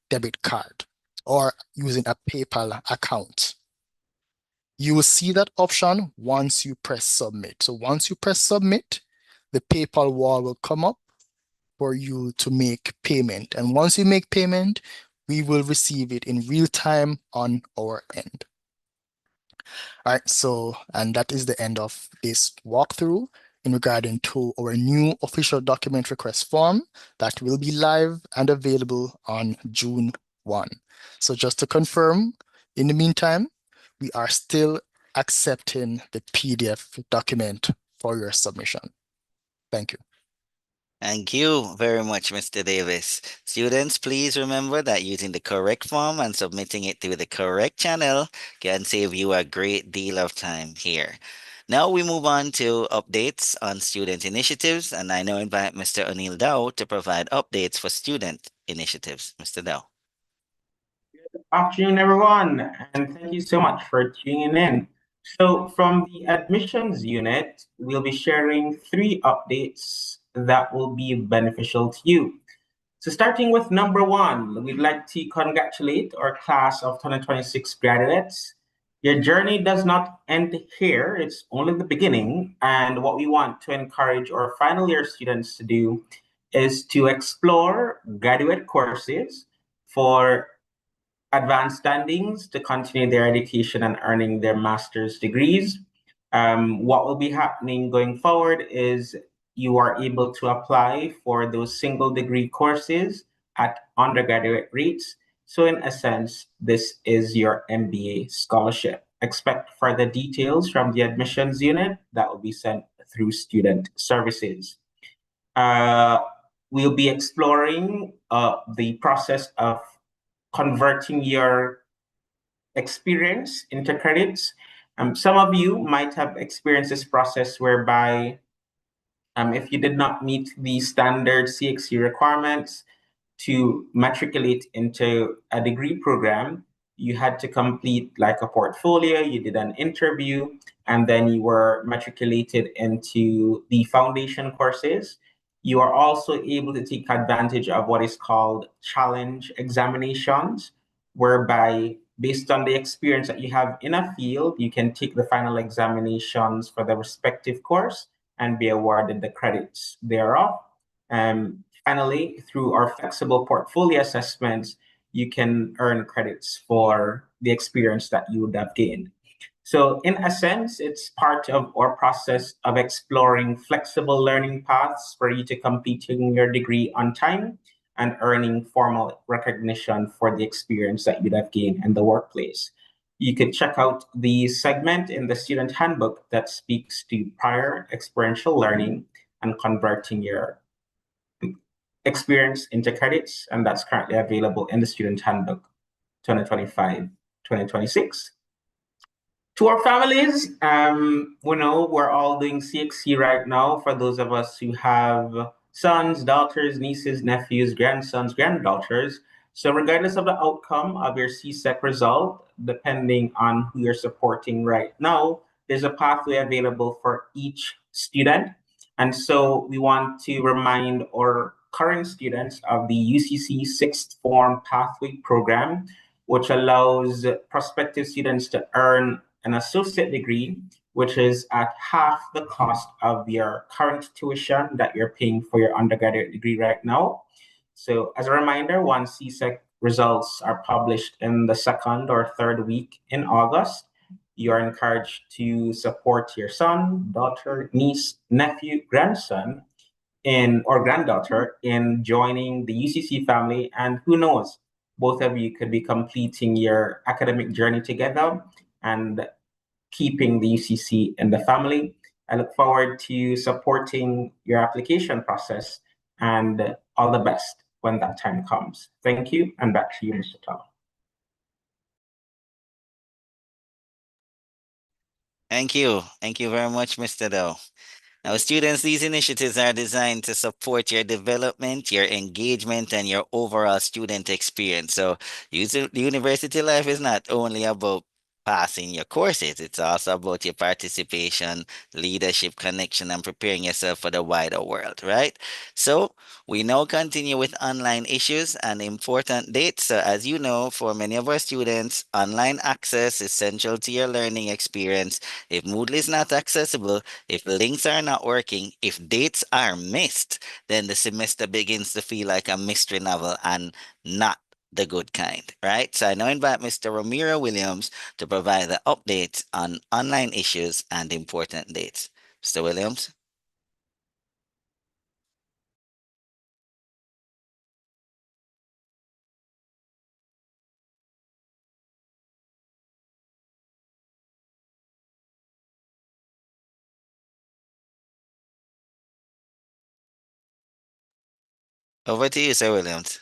debit card, or using a PayPal account. You will see that option once you press submit. So once you press submit, the PayPal wall will come up for you to make payment. And once you make payment, we will receive it in real time on our end. All right, so, and that is the end of this walkthrough in regarding to our new official document request form that will be live and available on June 1. So just to confirm, in the meantime, we are still accepting the PDF document for your submission. Thank you. Thank you very much, Mr. Davis. Students, please remember that using the correct form and submitting it through the correct channel can save you a great deal of time here. Now we move on to updates on student initiatives, and I now invite Mr. O'Neill Dow to provide updates for student initiatives. Mr. Dow. Afternoon, everyone, and thank you so much for tuning in. So from the admissions unit, we'll be sharing 3 updates that will be beneficial to you. So starting with number 1, we'd like to congratulate our class of 2026 graduates. Your journey does not end here, it's only the beginning. And what we want to encourage our final year students to do is to explore graduate courses for advanced standings to continue their education and earning their master's degrees. What will be happening going forward is you are able to apply for those single degree courses at undergraduate rates. So in a sense, this is your MBA scholarship. Expect further details from the admissions unit that will be sent through student services. We'll be exploring the process of converting your experience into credits. Some of you might have experienced this process whereby if you did not meet the standard CXC requirements to matriculate into a degree program, you had to complete like a portfolio, you did an interview, and then you were matriculated into the foundation courses. You are also able to take advantage of what is called challenge examinations, whereby based on the experience that you have in a field, you can take the final examinations for the respective course and be awarded the credits thereof. Finally, through our flexible portfolio assessments, you can earn credits for the experience that you would have gained. So in a sense, it's part of our process of exploring flexible learning paths for you to completing your degree on time and earning formal recognition for the experience that you'd have gained in the workplace. You could check out the segment in the student handbook that speaks to prior experiential learning and converting your experience into credits, and that's currently available in the student handbook 2025-2026. To our families, we know we're all doing CXC right now. For those of us who have sons, daughters, nieces, nephews, grandsons, granddaughters. So regardless of the outcome of your CSEC result, depending on who you're supporting right now, there's a pathway available for each student. And so we want to remind our current students of the UCC Sixth Form Pathway Program, which allows prospective students to earn an associate degree, which is at half the cost of your current tuition that you're paying for your undergraduate degree right now. So as a reminder, once CSEC results are published in the second or third week in August, you are encouraged to support your son, daughter, niece, nephew, grandson, or granddaughter in joining the UCC family. And who knows, both of you could be completing your academic journey together and keeping the UCC in the family. I look forward to supporting your application process, and all the best when that time comes. Thank you, and back to you, Mr. Tom. Thank you. Thank you very much, Mr. Doe. Now, students, these initiatives are designed to support your development, your engagement, and your overall student experience. So, university life is not only about passing your courses, it's also about your participation, leadership, connection, and preparing yourself for the wider world, right? So, we now continue with online issues and important dates. So, as you know, for many of our students, online access is central to your learning experience. If Moodle is not accessible, if links are not working, if dates are missed, then the semester begins to feel like a mystery novel and not the good kind, right? So I now invite Mr. Ramiro Williams to provide the update on online issues and important dates. Mr. Williams? Over to you, Sir Williams.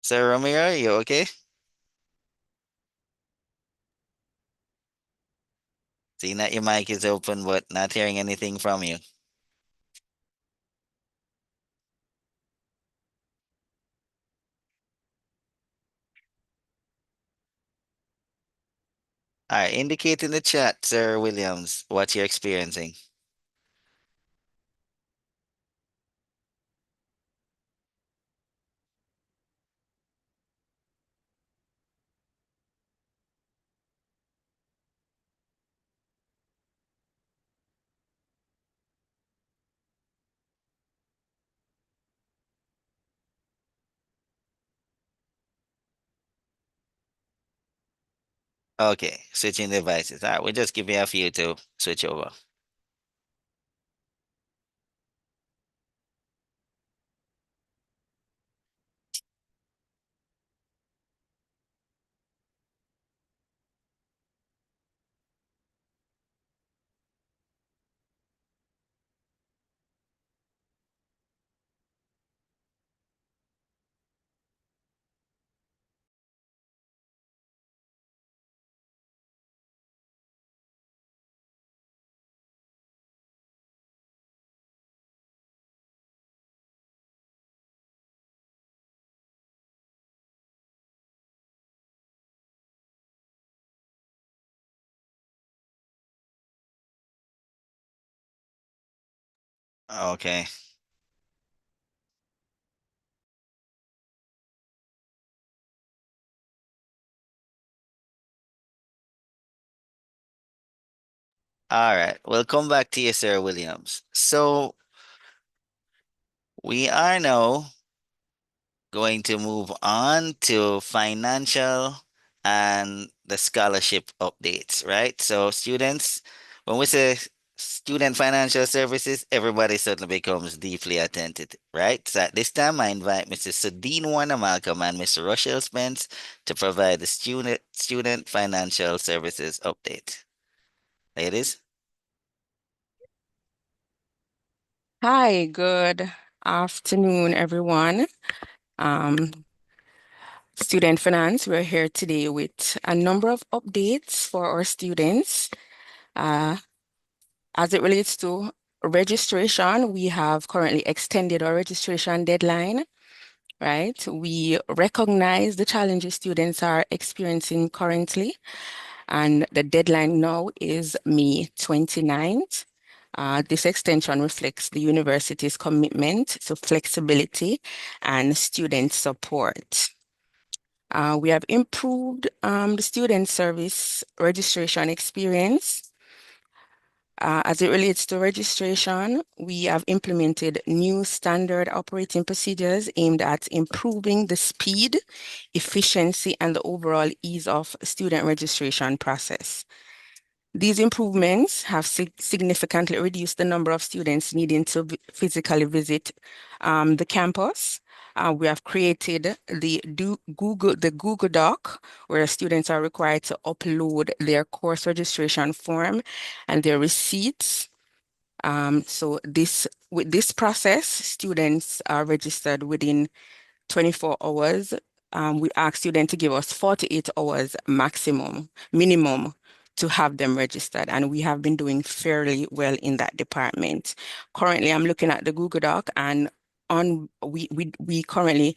Sir Ramiro, you okay? Seeing that your mic is open, but not hearing anything from you. All right, indicate in the chat, Sir Williams, what you're experiencing. Okay, switching devices. All right, we'll just give you a few to switch over. Okay. All right. We'll come back to you, Sir Williams. So we are now going to move on to financial and the scholarship updates, right? So students, when we say student financial services, everybody suddenly becomes deeply attentive, right? So at this time, I invite Mrs. Sudine Warner Malcolm and Mr. Rochelle Spence to provide the student financial services update. Ladies? Hi, good afternoon, everyone. Student Finance, we're here today with a number of updates for our students. As it relates to registration, we have currently extended our registration deadline, right? We recognize the challenges students are experiencing currently, and the deadline now is May 29th. This extension reflects the university's commitment to flexibility and student support. We have improved the student service registration experience. As it relates to registration, we have implemented new standard operating procedures aimed at improving the speed, efficiency, and the overall ease of student registration process. These improvements have significantly reduced the number of students needing to physically visit the campus. We have created the Google Doc, where students are required to upload their course registration form and their receipts. With this process, students are registered within 24 hours. We ask students to give us 48 hours minimum to have them registered. And we have been doing fairly well in that department. Currently, I'm looking at the Google Doc, and we currently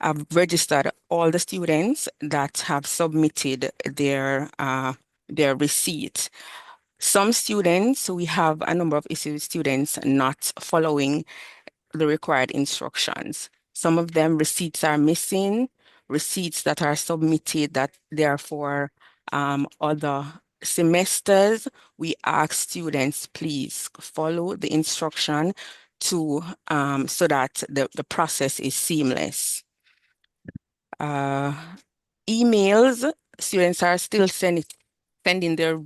have registered all the students that have submitted their receipt. Some students, we have a number of issues with students not following the required instructions. Some of them receipts are missing, receipts that are submitted that therefore other semesters. We ask students, please follow the instruction to so that the process is seamless. Emails, students are still sending their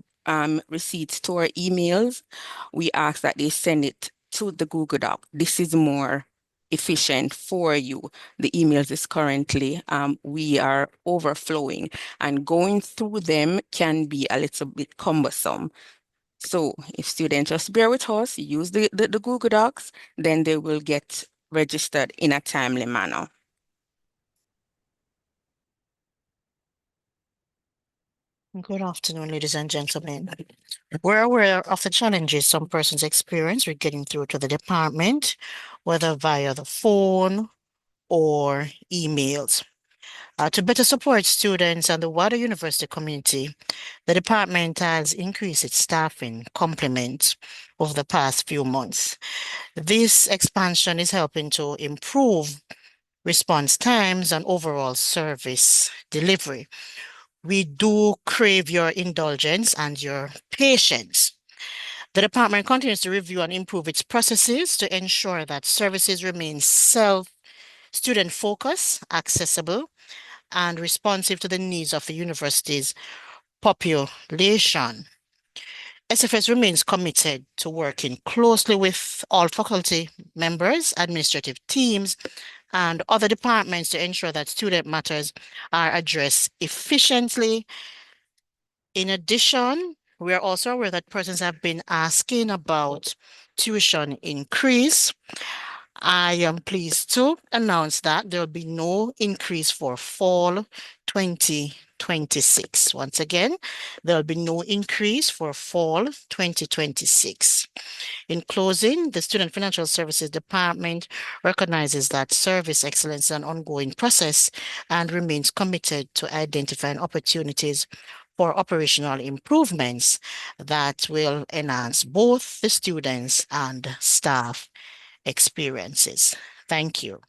receipts to our emails. We ask that they send it to the Google Doc. This is more efficient for you. The emails is currently, we are overflowing, and going through them can be a little bit cumbersome. So if students just bear with us, use the Google Docs, then they will get registered in a timely manner. Good afternoon, ladies and gentlemen. We're aware of the challenges some persons experience with getting through to the department, whether via the phone or emails. To better support students and the wider university community, the department has increased its staffing complement over the past few months. This expansion is helping to improve response times and overall service delivery. We do crave your indulgence and your patience. The department continues to review and improve its processes to ensure that services remain student focused, accessible, and responsive to the needs of the university's population. SFS remains committed to working closely with all faculty members, administrative teams, and other departments to ensure that student matters are addressed efficiently. In addition, we are also aware that persons have been asking about tuition increase. I am pleased to announce that there will be no increase for fall 2026. Once again, there will be no increase for fall 2026. In closing, the Student Financial Services Department recognizes that service excellence is an ongoing process and remains committed to identifying opportunities for operational improvements that will enhance both the students and staff experiences. Thank you.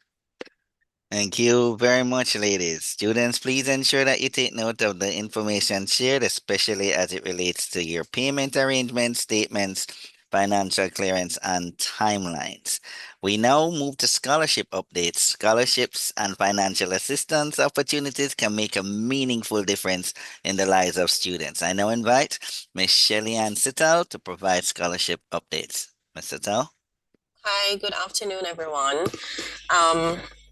Thank you very much, ladies. Students, please ensure that you take note of the information shared, especially as it relates to your payment arrangements, statements, financial clearance, and timelines. We now move to scholarship updates. Scholarships and financial assistance opportunities can make a meaningful difference in the lives of students. I now invite Ms. Shelly Ann Sital to provide scholarship updates. Ms. Sital? Hi, good afternoon, everyone.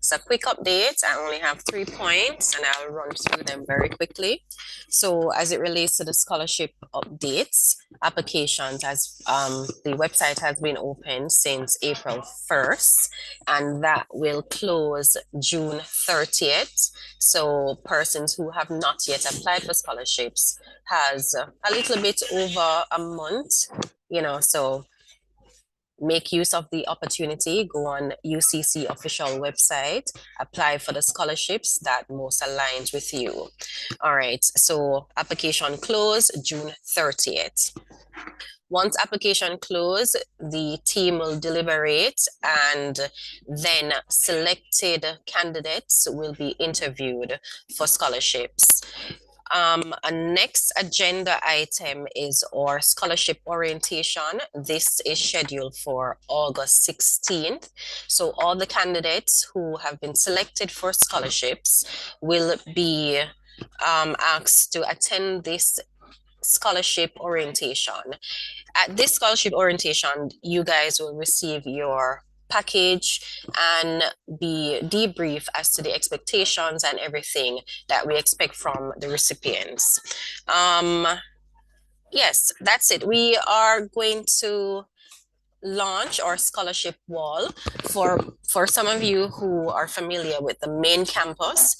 It's a quick update. I only have 3 points and I'll run through them very quickly. So as it relates to the scholarship updates, applications, as the website has been open since April 1st, and that will close June 30th. So persons who have not yet applied for scholarships has a little bit over a month, so make use of the opportunity, go on UCC official website, apply for the scholarships that most aligns with you. All right, so application close June 30th. Once application close, the team will deliberate and then selected candidates will be interviewed for scholarships. A next agenda item is our scholarship orientation. This is scheduled for August 16th. So all the candidates who have been selected for scholarships will be asked to attend this scholarship orientation. At this scholarship orientation, you guys will receive your package and be debriefed as to the expectations and everything that we expect from the recipients. Yes, that's it. We are going to launch our scholarship wall. For some of you who are familiar with the main campus,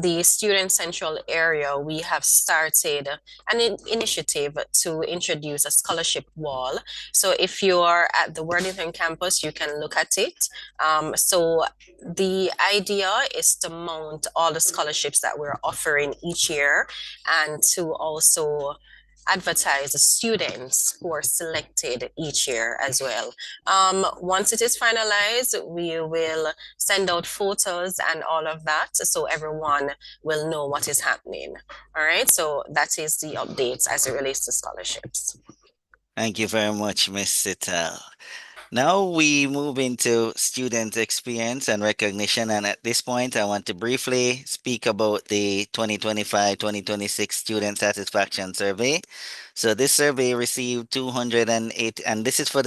the Student Central area, we have started an initiative to introduce a scholarship wall. So if you are at the Worthington campus, you can look at it. So the idea is to mount all the scholarships that we're offering each year and to also advertise the students who are selected each year as well. Once it is finalized, we will send out photos and all of that so everyone will know what is happening. All right, so that is the updates as it relates to scholarships. Thank you very much, Ms. Sital. Now we move into student experience and recognition. And at this point, I want to briefly speak about the 2025-2026 Student Satisfaction Survey. So this survey received 208, and this is for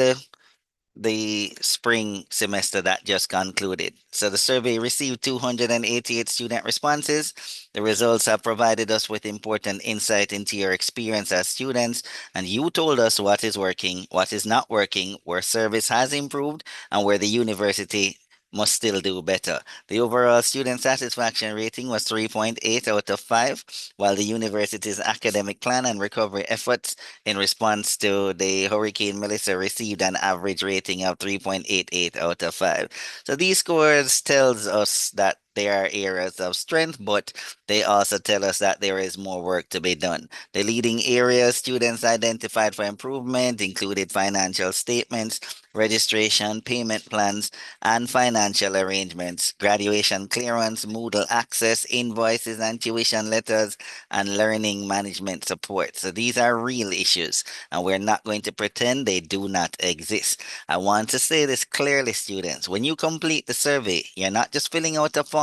the spring semester that just concluded. So the survey received 288 student responses. The results have provided us with important insight into your experience as students, and you told us what is working, what is not working, where service has improved, and where the university must still do better. The overall student satisfaction rating was 3.8 out of 5, while the university's academic plan and recovery efforts in response to the Hurricane Melissa received an average rating of 3.88 out of 5. So these scores tells us that there are areas of strength, but they also tell us that there is more work to be done. The leading areas students identified for improvement included financial statements, registration, payment plans, and financial arrangements, graduation clearance, Moodle access, invoices and tuition letters, and learning management support. So these are real issues, and we're not going to pretend they do not exist. I want to say this clearly, students. When you complete the survey, you're not just filling out a form.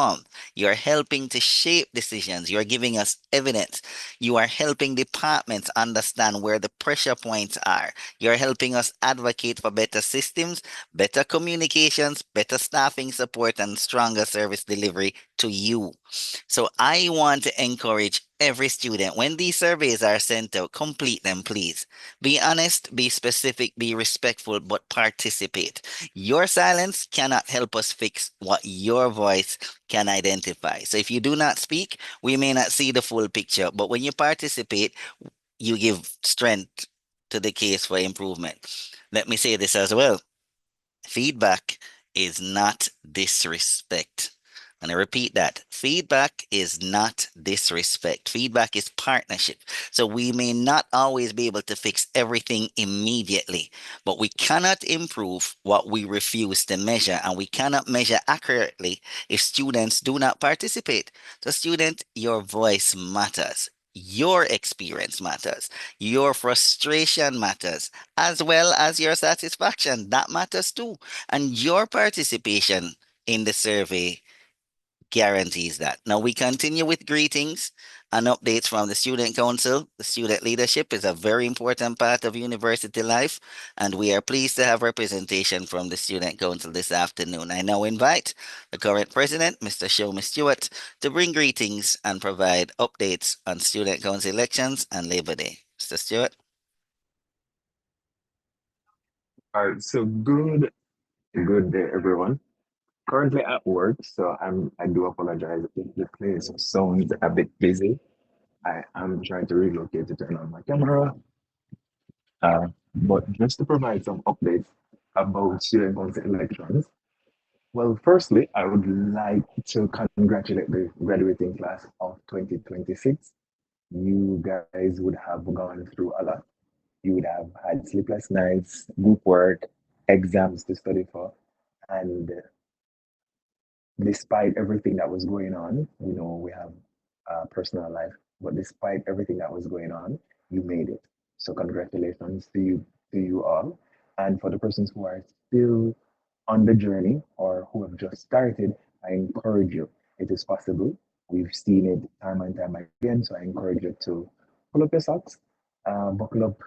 You're helping to shape decisions. You're giving us evidence. You are helping departments understand where the pressure points are. You're helping us advocate for better systems, better communications, better staffing support, and stronger service delivery to you. So I want to encourage every student, when these surveys are sent out, complete them, please. Be honest, be specific, be respectful, but participate. Your silence cannot help us fix what your voice can identify. So if you do not speak, we may not see the full picture, but when you participate, you give strength to the case for improvement. Let me say this as well. Feedback is not disrespect. And I repeat that feedback is not disrespect. Feedback is partnership. So we may not always be able to fix everything immediately, but we cannot improve what we refuse to measure, and we cannot measure accurately if students do not participate. So, student, your voice matters. Your experience matters. Your frustration matters, as well as your satisfaction. That matters too. And your participation in the survey guarantees that. Now we continue with greetings and updates from the Student Council. The student leadership is a very important part of university life, and we are pleased to have representation from the Student Council this afternoon. I now invite the current president, Mr. Shomi Stewart, to bring greetings and provide updates on Student Council elections and Labor Day. Mr. Stewart. All right, so good day, everyone. Currently at work, so I do apologize if the place sounds a bit busy. I am trying to relocate to turn on my camera. But just to provide some updates about student council elections. Well, firstly, I would like to congratulate the graduating class of 2026. You guys would have gone through a lot. You would have had sleepless nights, group work, exams to study for, and despite everything that was going on, we have a personal life, but despite everything that was going on, you made it. So congratulations to you all. And for the persons who are still on the journey or who have just started, I encourage you. It is possible. We've seen it time and time again. So I encourage you to pull up your socks, buckle up,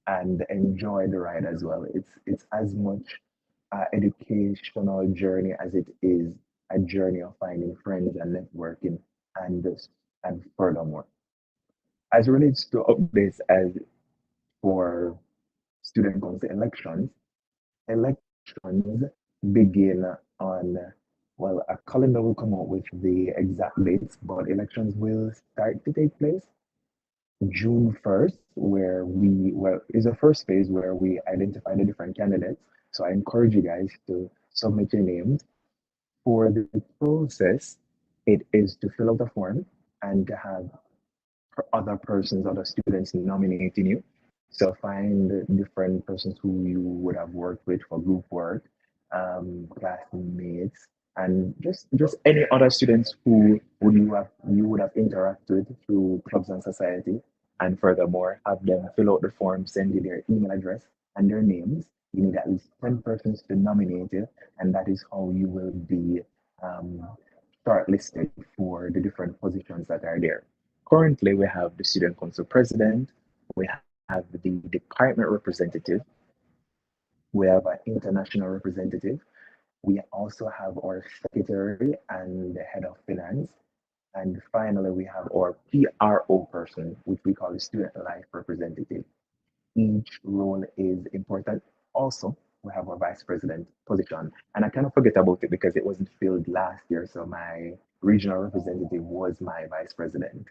and enjoy the ride as well. It's as much educational journey as it is a journey of finding friends and networking and furthermore. As relates to updates as for student council elections begin on, well, a calendar will come out with the exact dates, but elections will start to take place June 1st, is the first phase where we identify the different candidates. So I encourage you guys to submit your names. For the process, it is to fill out a form and to have other students nominating you. So find different persons who you would have worked with for group work, classmates, and just any other students who would have interacted through clubs and society. And furthermore, have them fill out the form, send you their email address and their names. You need at least 10 persons to nominate you, and that is how you will be um, shortlisted for the different positions that are there. Currently, we have the Student Council President, we have the department representative, we have an international representative, we also have our secretary and the head of finance, and finally, we have our PRO person, which we call the student life representative. Each role is important. Also, we have our vice president position, and I kind of forget about it because it wasn't filled last year, so my regional representative was my vice president.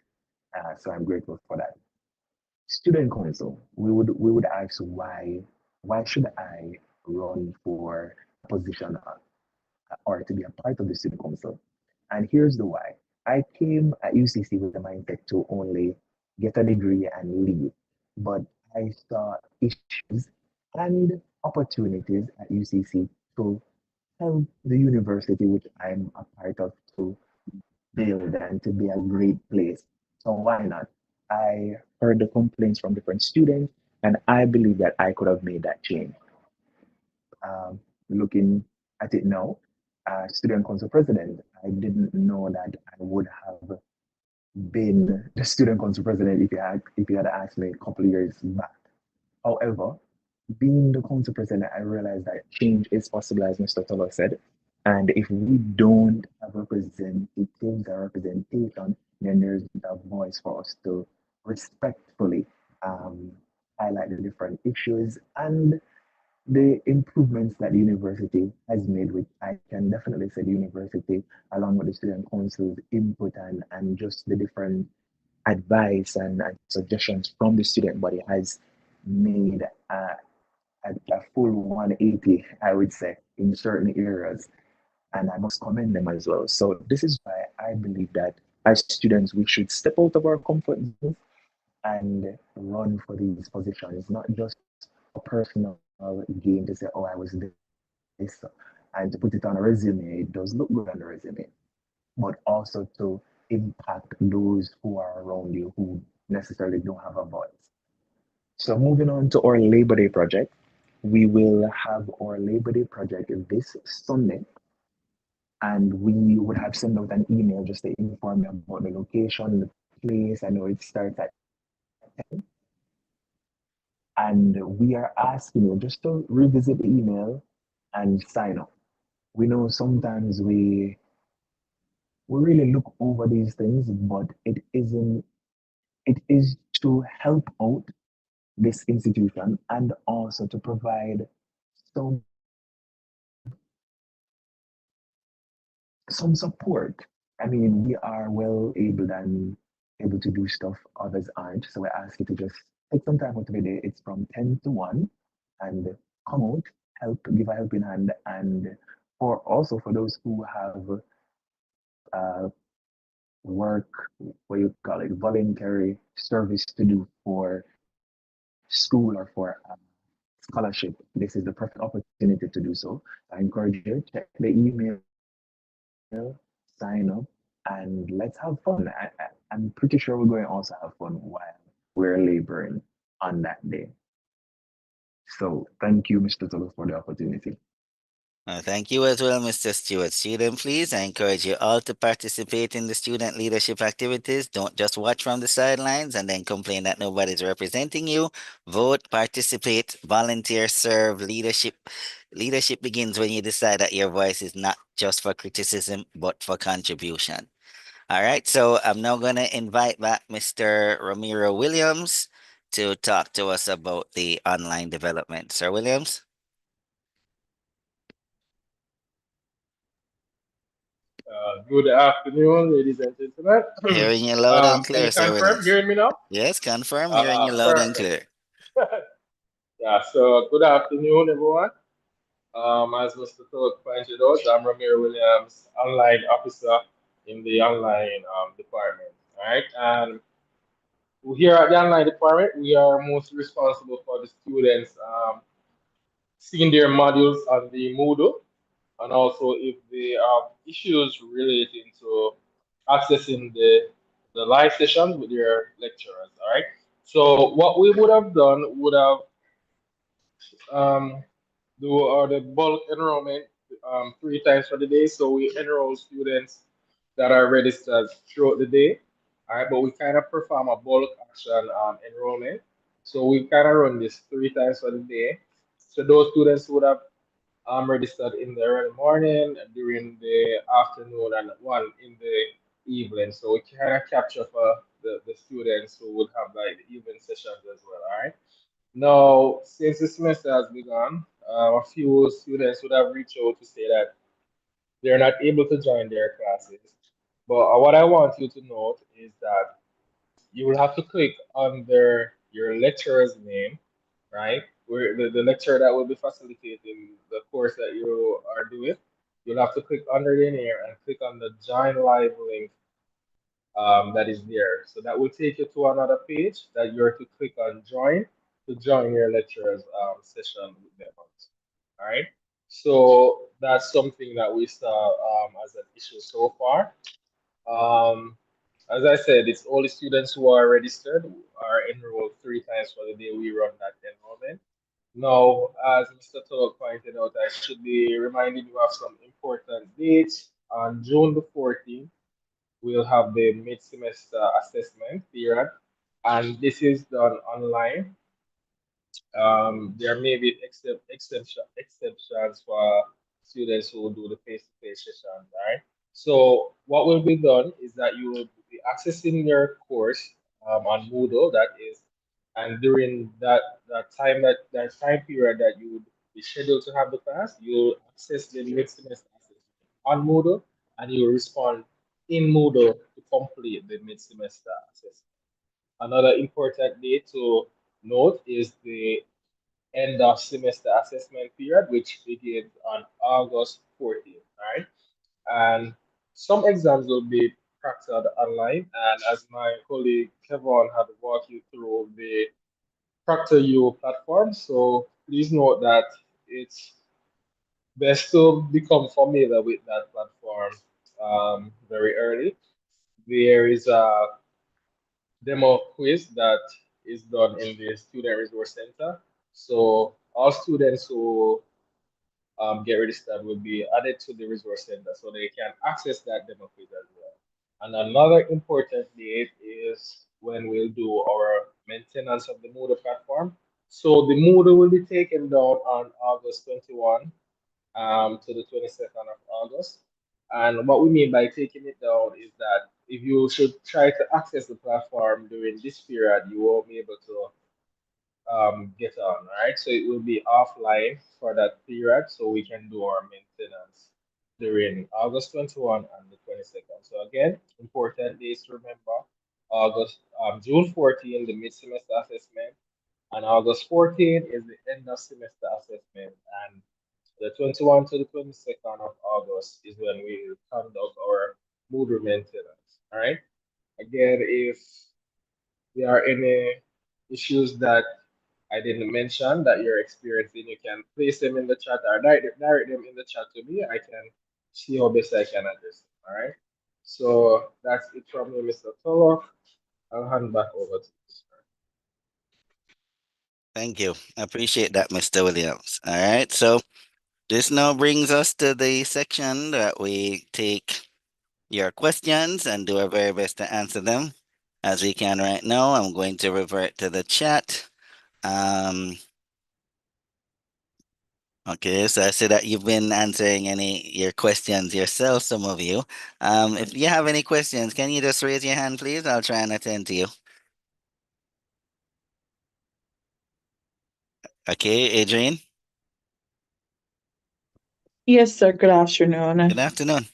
So I'm grateful for that. Student council, we would ask why should I run for a position or to be a part of the student council? And here's the why. I came at UCC with the mindset to only get a degree and leave, but I saw issues and opportunities at UCC to help the university which I'm a part of to build and to be a great place. So why not? I heard the complaints from different students, and I believe that I could have made that change. Looking at it now, student council president, I didn't know that I would have been the student council president if you had asked me a couple of years back. However, being the council president, I realized that change is possible, as Mr. Toller said. And if we don't have representatives or representation, then there's a voice for us to respectfully um, highlight the different issues and the improvements that the university has made, which I can definitely say the university, along with the student council's input and just the different advice and suggestions from the student body has made a full 180, I would say, in certain areas. and I must commend them as well. So this is why I believe that as students, we should step out of our comfort zone and run for these positions, not just a personal gain to say, oh, I was this, and to put it on a resume. It does look good on the resume, but also to impact those who are around you who necessarily don't have a voice. So moving on to our Labor Day project, we will have our Labor Day project this Sunday, and we would have sent out an email just to inform you about the location, the place. I know it starts at 10, and we are asking you just to revisit the email and sign up. We know sometimes we really look over these things, but it isn't. It is to help out this institution and also to provide some some support. I mean, we are well able and able to do stuff others aren't. So I ask you to just take some time out of the day. It's from 10 to 1 and come out, help, give a helping hand. And for also for those who have uh, work, what you call it, voluntary service to do for school or for scholarship, this is the perfect opportunity to do so. I encourage you, check the email, sign up, and let's have fun. I'm pretty sure we're going to also have fun while we're laboring on that day. So thank you, Mr. Tolo, for the opportunity. Thank you as well, Mr. Stewart. Student, please, I encourage you all to participate in the student leadership activities. Don't just watch from the sidelines and then complain that nobody's representing you. Vote, participate, volunteer, serve. Leadership begins when you decide that your voice is not just for criticism, but for contribution. All right, so I'm now going to invite back Mr. Ramiro Williams to talk to us about the online development. Sir Williams? Good afternoon, ladies and gentlemen. Hearing you loud and Can clear, you Sir confirm Williams. hearing me now? Yes, confirm. Hearing you loud and Perfect. clear. Yeah, so good afternoon, everyone. As Mr. Todd pointed out, I'm Ramiro Williams, online officer in the online department. All right, and here at the online department, we are most responsible for the students seeing their modules on the Moodle, and also if they have issues relating to accessing the live sessions with their lecturers. All right. So what we would have done would have um, do the bulk enrollment 3 times for the day. So we enroll students that are registered throughout the day. All right, but we kind of perform a bulk action enrollment. So we kind of run this 3 times for the day. So those students would have registered in the early morning, during the afternoon, and one in the evening. So we kind of capture for the students who would have like the evening sessions as well. All right. Now, since the semester has begun, a few students would have reached out to say that they're not able to join their classes. But what I want you to note is that you will have to click under your lecturer's name, right? Where the lecturer that will be facilitating the course that you are doing. You'll have to click under their name and click on the join live link that is there. So that will take you to another page that you're to click on join to join your lecturer's session with them. All right. So that's something that we saw as an issue so far. Um, as I said, it's all the students who are registered who are enrolled 3 times for the day we run that enrollment. Now, as Mr. Tulloch pointed out, I should be reminding you of some important dates. On June the 14th, we'll have the mid-semester assessment period, and this is done online. There may be exceptions for students who do the face-to-face sessions, right? So what will be done is that you will be accessing your course on Moodle, that is, and during that time period that you would be scheduled to have the class, you'll access the mid-semester assessment on Moodle, and you'll respond in Moodle to complete the mid-semester assessment. Another important date to note is the end of semester assessment period, which begins on August 14th. All right. and some exams will be practiced online. And as my colleague Kevin had walked you through the Proctor.io platform, so please note that it's best to become familiar with that platform very early. There is a demo quiz that is done in the Student Resource Center. So all students who get registered will be added to the resource center so they can access that demo quiz as well. And another important date is when we'll do our maintenance of the Moodle platform. So the Moodle will be taken down on August 21 to the 22nd of August. And what we mean by taking it down is that if you should try to access the platform during this period, you won't be able to get on, right? So it will be offline for that period so we can do our maintenance during August 21 and the 22nd. So again, important days to remember. June 14, the mid-semester assessment, and August 14 is the end of semester assessment, and the 21 to the 22nd of August is when we conduct our Moodle maintenance. All right. Again, if there are any issues that I didn't mention that you're experiencing, you can place them in the chat or direct them in the chat to me. I can see how best I can address them. All right. So that's it from me, Mr. Tolo. I'll hand back over to you, sir. Thank you. I appreciate that, Mr. Williams. All right. So this now brings us to the section that we take your questions and do our very best to answer them as we can right now. I'm going to revert to the chat. Okay, so I see that you've been answering your questions yourself, some of you. If you have any questions, can you just raise your hand, please? I'll try and attend to you. Okay, Adrian. Yes, sir. Good afternoon. Good afternoon.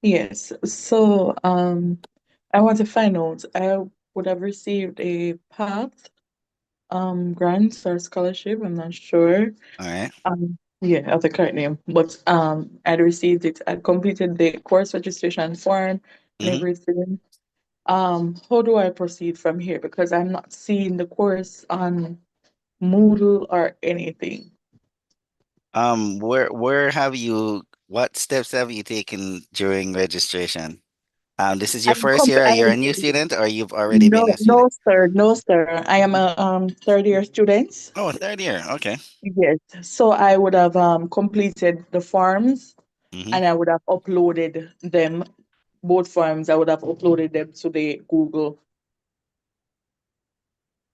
Yes. So, I want to find out, I would have received a PATH grant or scholarship, I'm not sure. All right. Yeah, of the correct name. But I'd received it. I completed the course registration form and Mhm. everything. How do I proceed from here? Because I'm not seeing the course on Moodle or anything. What steps have you taken during registration? This is I your first year, or I you're a new student, or you've already been no, a student? no, sir, no, sir. I am a third year student. Oh, third year. Okay. Yes. So I would have completed the forms Hmm. and I would have uploaded them, both forms. I would have uploaded them to the Google,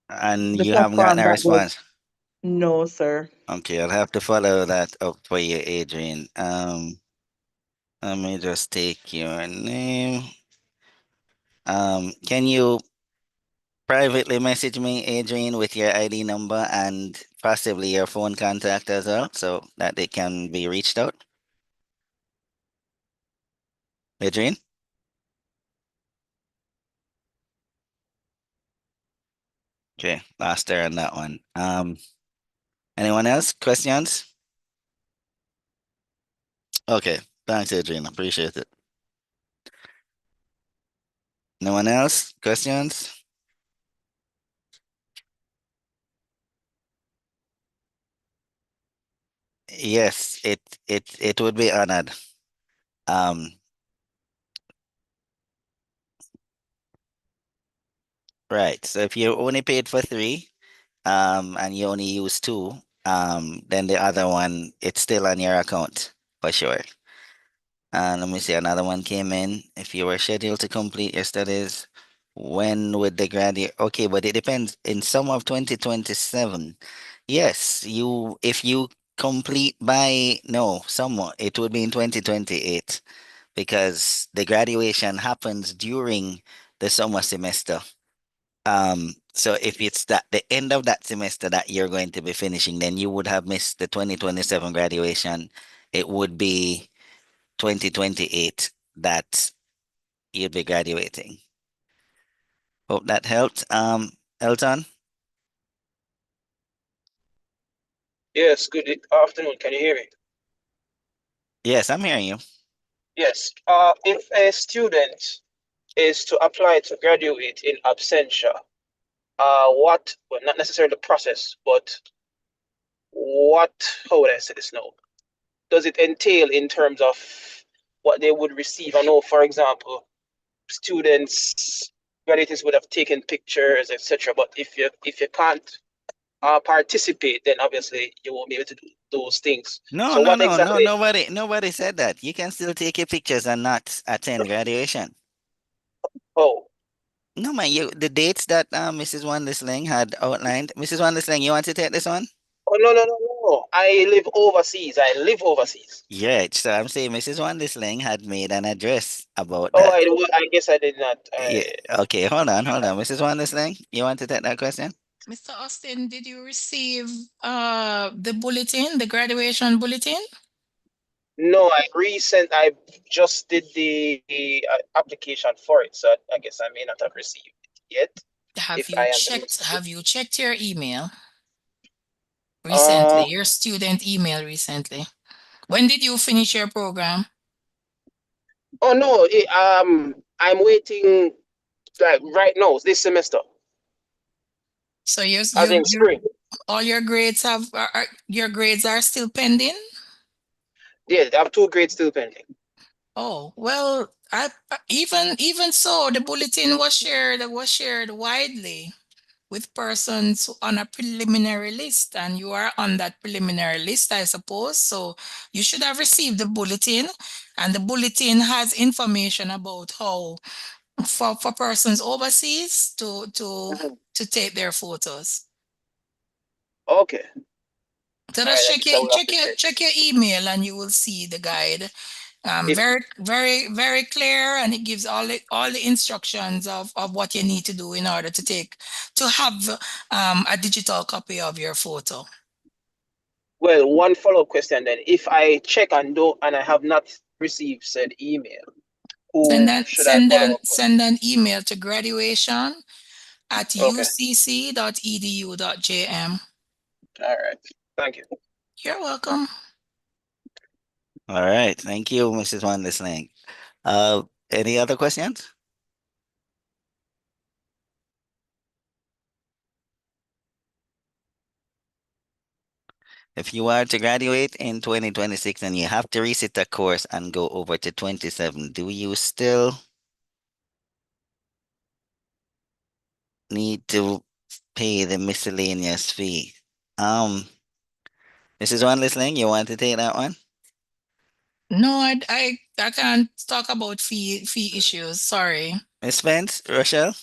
And the you haven't gotten platform a that was response. no, sir. Okay, I'll have to follow that up for you, Adrian. Let me just take your name. Can you privately message me, Adrian, with your ID number and possibly your phone contact as well, so that they can be reached out? Adrian? Okay, lost her on that one. Anyone else? Questions? Okay, thanks, Adrian. Appreciate it. No one else? Questions? Yes, it would be honored. Um, right. So if you only paid for three, and you only use two, then the other one, it's still on your account for sure. Let me see, another one came in. If you were scheduled to complete your studies, when would the graduate? Okay, but it depends. In summer of 2027, yes, if you complete by no summer, it would be in 2028 because the graduation happens during the summer semester. So if it's the end of that semester that you're going to be finishing, then you would have missed the 2027 graduation. It would be 2028 that you'd be graduating. Hope that helped. Elton? Yes, good afternoon. Can you hear me? Yes, I'm hearing you. Yes. If a student is to apply to graduate in absentia, well, not necessarily the process, but what, how would I say this now? Does it entail in terms of what they would receive? I know, for example, students, graduates would have taken pictures, etc. But if you can't participate, then obviously you won't be able to do those things. No, So no, what no, no, exactly? nobody said that. You can still take your pictures and not attend graduation. Oh, No, man, the dates that Mrs. Wandersling had outlined. Mrs. Wandersling, you want to take this one? oh no, no, no, no. I live overseas. I live overseas. Yeah, so I'm saying Mrs. Wandersling had made an address about Oh, that. I guess I did not. Yeah, okay, hold on. Mrs. Wandersling, you want to take that question? Mr. Austin, did you receive the bulletin, the graduation bulletin? No, I just did the application for it, so I guess I may not have received it yet. If I am not mistaken. Have you checked your email Uh, recently, your student email recently? When did you finish your program? oh no, I'm waiting like right now, this semester, So as in spring. all your grades your grades are still pending? Yeah, I have 2 grades still pending. Oh, well, even so, the bulletin was shared widely with persons on a preliminary list, and you are on that preliminary list, I suppose. So you should have received the bulletin, and the bulletin has information about how for persons overseas to take their photos. Okay. So All right, just I guess I will have to check. check your email, and you will see the guide. If Very clear, and it gives all the instructions of what you need to do in order to have a digital copy of your photo. Well, one follow-up question then. If I check and I have not received said email, who should I follow up with? Send an email to graduation@ucc.edu.jm. All right. Thank you. You're welcome. All right, thank you, Mrs. Wandersling. Any other questions? If you are to graduate in 2026 and you have to resit a course and go over to 27, do you still need to pay the miscellaneous fee? Mrs. Wandersling, you want to take that one? No, I can't talk about fee issues. Sorry. Miss Spence, Rochelle?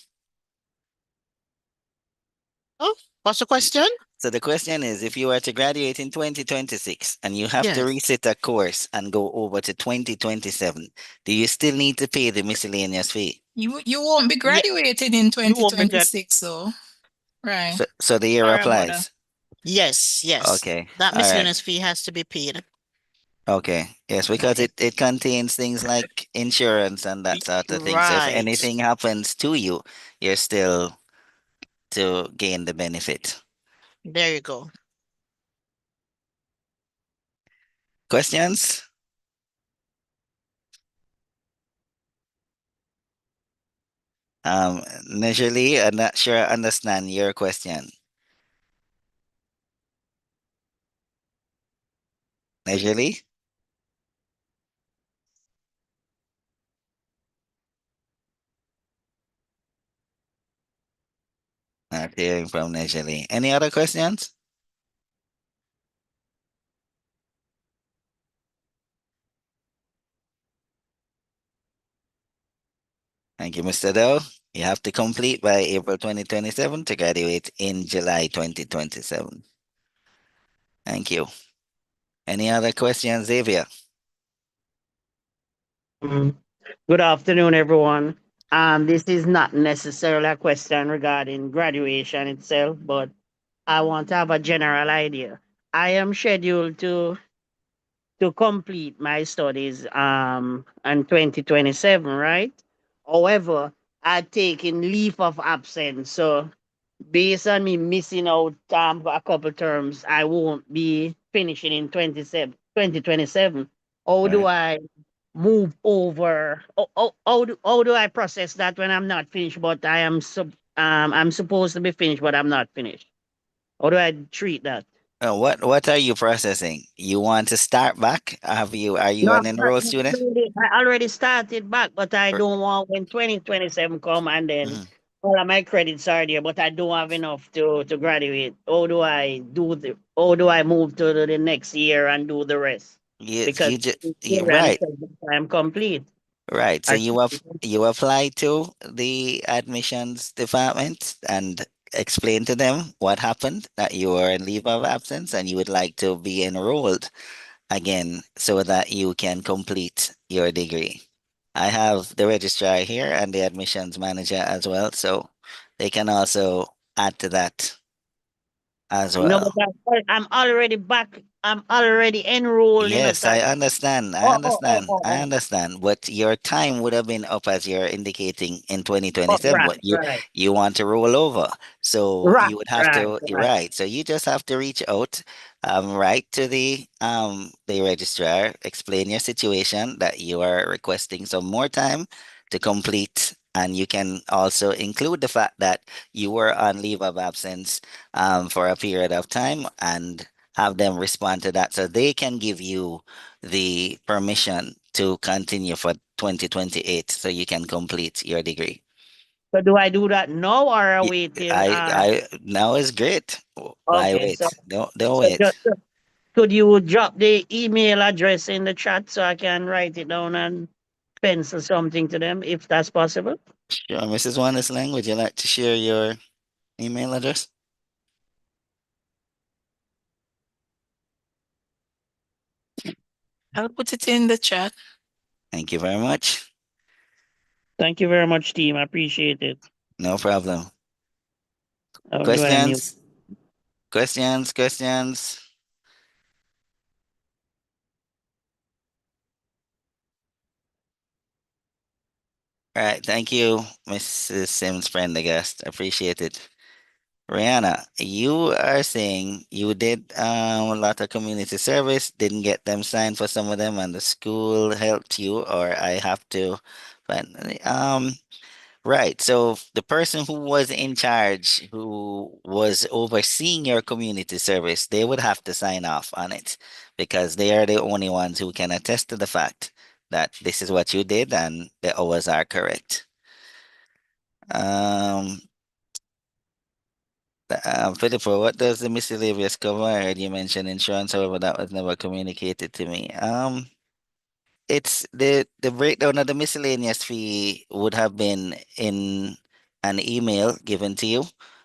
Oh, what's the question? So the question is, if you are to graduate in 2026 and you have to Yes. resit a course and go over to 2027, do you still need to pay the miscellaneous fee? You won't be graduating in You won't be grad- 2026, though. Right. So the year Sorry about that. applies. Yes. Okay. That All right. miscellaneous fee has to be paid. Okay. Yes, because it contains things like insurance and that sort of thing. So if Right. anything happens to you, you're still to gain the benefit. There you go. Questions? Najali, I'm not sure I understand your question. Najali? Not hearing from Najali. Any other questions? Thank you, Mr. Doe. You have to complete by April 2027 to graduate in July 2027. Thank you. Any other questions, Xavier? Good afternoon, everyone. This is not necessarily a question regarding graduation itself, but I want to have a general idea. I am scheduled to complete my studies in 2027, right? However, I've taken leave of absence. So based on me missing out a couple terms, I won't be finishing in 2027. How do Right. I move over? How do I process that when I'm not finished, but I'm supposed to be finished, but I'm not finished? How do I treat that? What are you processing? You want to start back? Are you No, an enrolled student? I already started back, but I don't want when 2027 come and then Mhm. all of my credits are there, but I don't have enough to graduate. How do I move to the next year and do the rest? Because You just experience right. says that I'm complete. Right. So I you apply to the admissions department and explain to them what happened, that you are on leave of absence and you would like to be enrolled again so that you can complete your degree. I have the registrar here and the admissions manager as well, so they can also add to that as no, but well. I'm already back. I'm already enrolled in a Yes, I time. understand. I Oh, oh, oh, understand. oh, I oh. understand. But your time would have been up as you're indicating in Oh, 2027, right, but right, you want to roll over. So right, you would have right, to, you're right. right. So you just have to reach out, right to the registrar, explain your situation that you are requesting some more time to complete. And you can also include the fact that you were on leave of absence for a period of time and have them respond to that so they can give you the permission to continue for 2028 so you can complete your degree. So do I do that now or I Y- wait till I now is great. Why okay, so wait? Don't so wait. just could you drop the email address in the chat so I can write it down and pencil something to them if that's possible? Sure, Mrs. Wallace Lang, would you like to share your email address? I'll put it in the chat. Thank you very much. Thank you very much, team. I appreciate it. No problem. How do I mute? Questions? Questions? All right, thank you, Mrs. Sims Prendergast. Appreciate it. Rihanna, you are saying you did a lot of community service, didn't get them signed for some of them, and the school helped you, or I have to. But right. So the person who was in charge, who was overseeing your community service, they would have to sign off on it because they are the only ones who can attest to the fact that this is what you did and the hours are correct. Um, 54, what does the miscellaneous cover? I heard you mention insurance, however, that was never communicated to me. It's the breakdown of the miscellaneous fee would have been in an email given to you,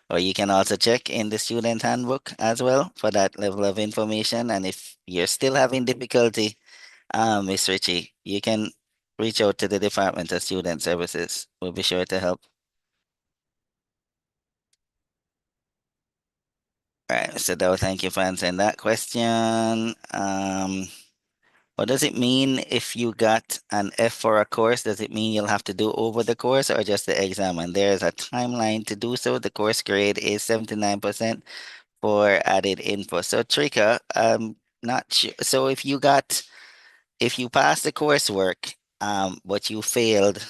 or you can also check in the student handbook as well for that level of information. And if you're still having difficulty, Miss Ritchie, you can reach out to the Department of Student Services. We'll be sure to help. All right, Mr. Dow, thank you for answering that question. What does it mean if you got an F for a course? Does it mean you'll have to do over the course or just the exam? And there's a timeline to do so. The course grade is 79% for added info. So Trika, not sure. So if you pass the coursework, but you failed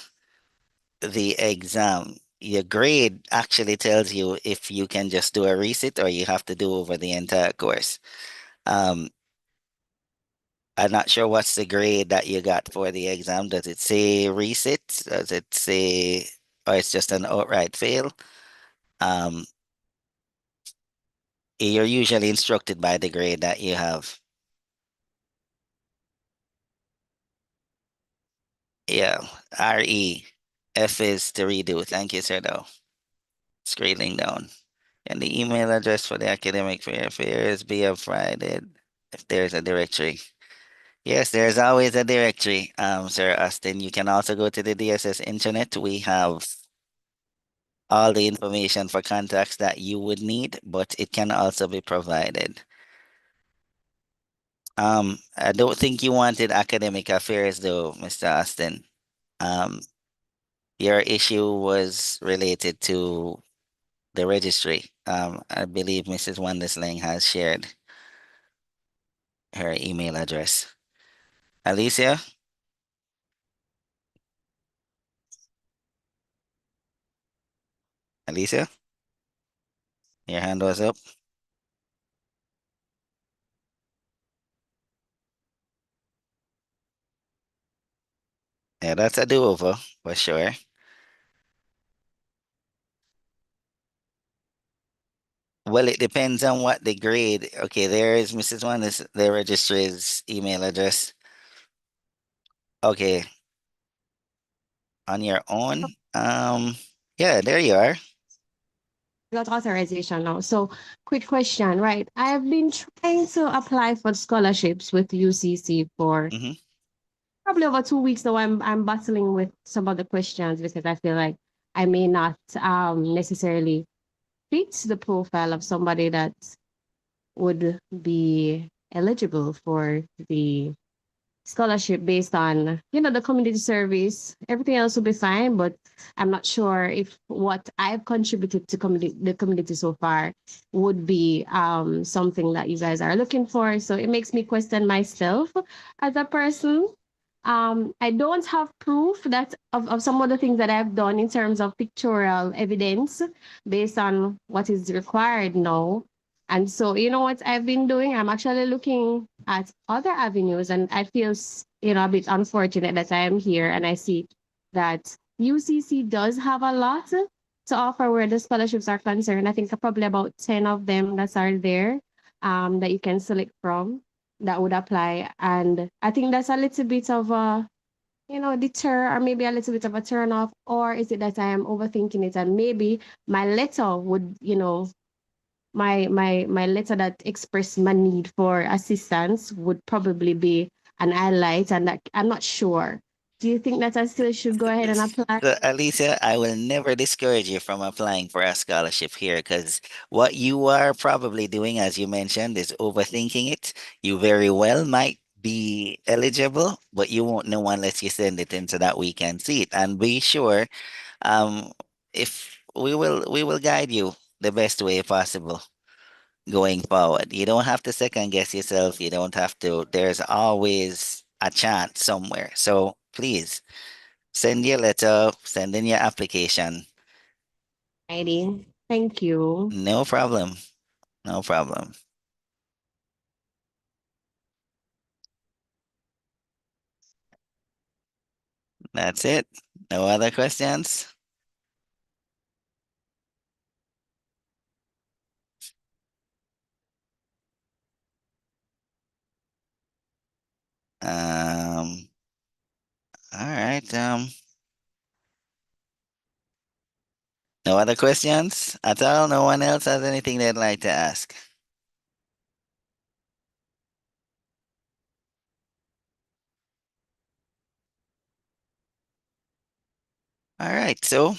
the exam, your grade actually tells you if you can just do a resit or you have to do over the entire course. Um, I'm not sure what's the grade that you got for the exam. Does it say resit? Does it say, or it's just an outright fail? Um, you're usually instructed by the grade that you have. Yeah, RE. F is to redo. Thank you, sir, though. Scrolling down. And the email address for the academic fair is be provided if there's a directory. Yes, there's always a directory, Sir Austin. You can also go to the DSS internet. We have all the information for contacts that you would need, but it can also be provided. I don't think you wanted academic affairs though, Mr. Austin. Um, your issue was related to the registry. I believe Mrs. Wandersling has shared her email address. Alicia? Alicia, your hand was up. Yeah, that's a do-over for sure. Well, it depends on what the grade. Okay, there is Mrs. One, is the registrar's email address. Okay, on your own. Yeah, there you are. Got authorization now. So, quick question, right? I've been trying to apply for scholarships with UCC for Mm-hmm. probably over 2 weeks now. I'm battling with some of the questions because I feel like I may not necessarily fit the profile of somebody that would be eligible for the scholarship based on, the community service. Everything else will be fine, but I'm not sure if what I've contributed to the community so far would be something that you guys are looking for. So it makes me question myself as a person. I don't have proof that of some of the things that I've done in terms of pictorial evidence based on what is required now. And so, you know what I've been doing? I'm actually looking at other avenues, and I feel, a bit unfortunate that I am here and I see that UCC does have a lot to offer where the scholarships are concerned. I think probably about 10 of them that are there that you can select from that would apply. And I think that's a little bit of a, deter or maybe a little bit of a turn off. Or is it that I am overthinking it and maybe my letter would, my letter that expressed my need for assistance would probably be an highlight, and that I'm not sure. Do you think that I still should go ahead and apply? So, Alicia, I will never discourage you from applying for a scholarship here because what you are probably doing, as you mentioned, is overthinking it. You very well might be eligible, but you won't know unless you send it in so that we can see it. And be sure, um, if we will guide you the best way possible going forward. You don't have to second guess yourself. You don't have to. There's always a chance somewhere. So please. Send your letter, send in your application. Heidi, thank you. No problem. No problem. That's it. No other questions? Um, all right. No other questions at all? No one else has anything they'd like to ask? All right. So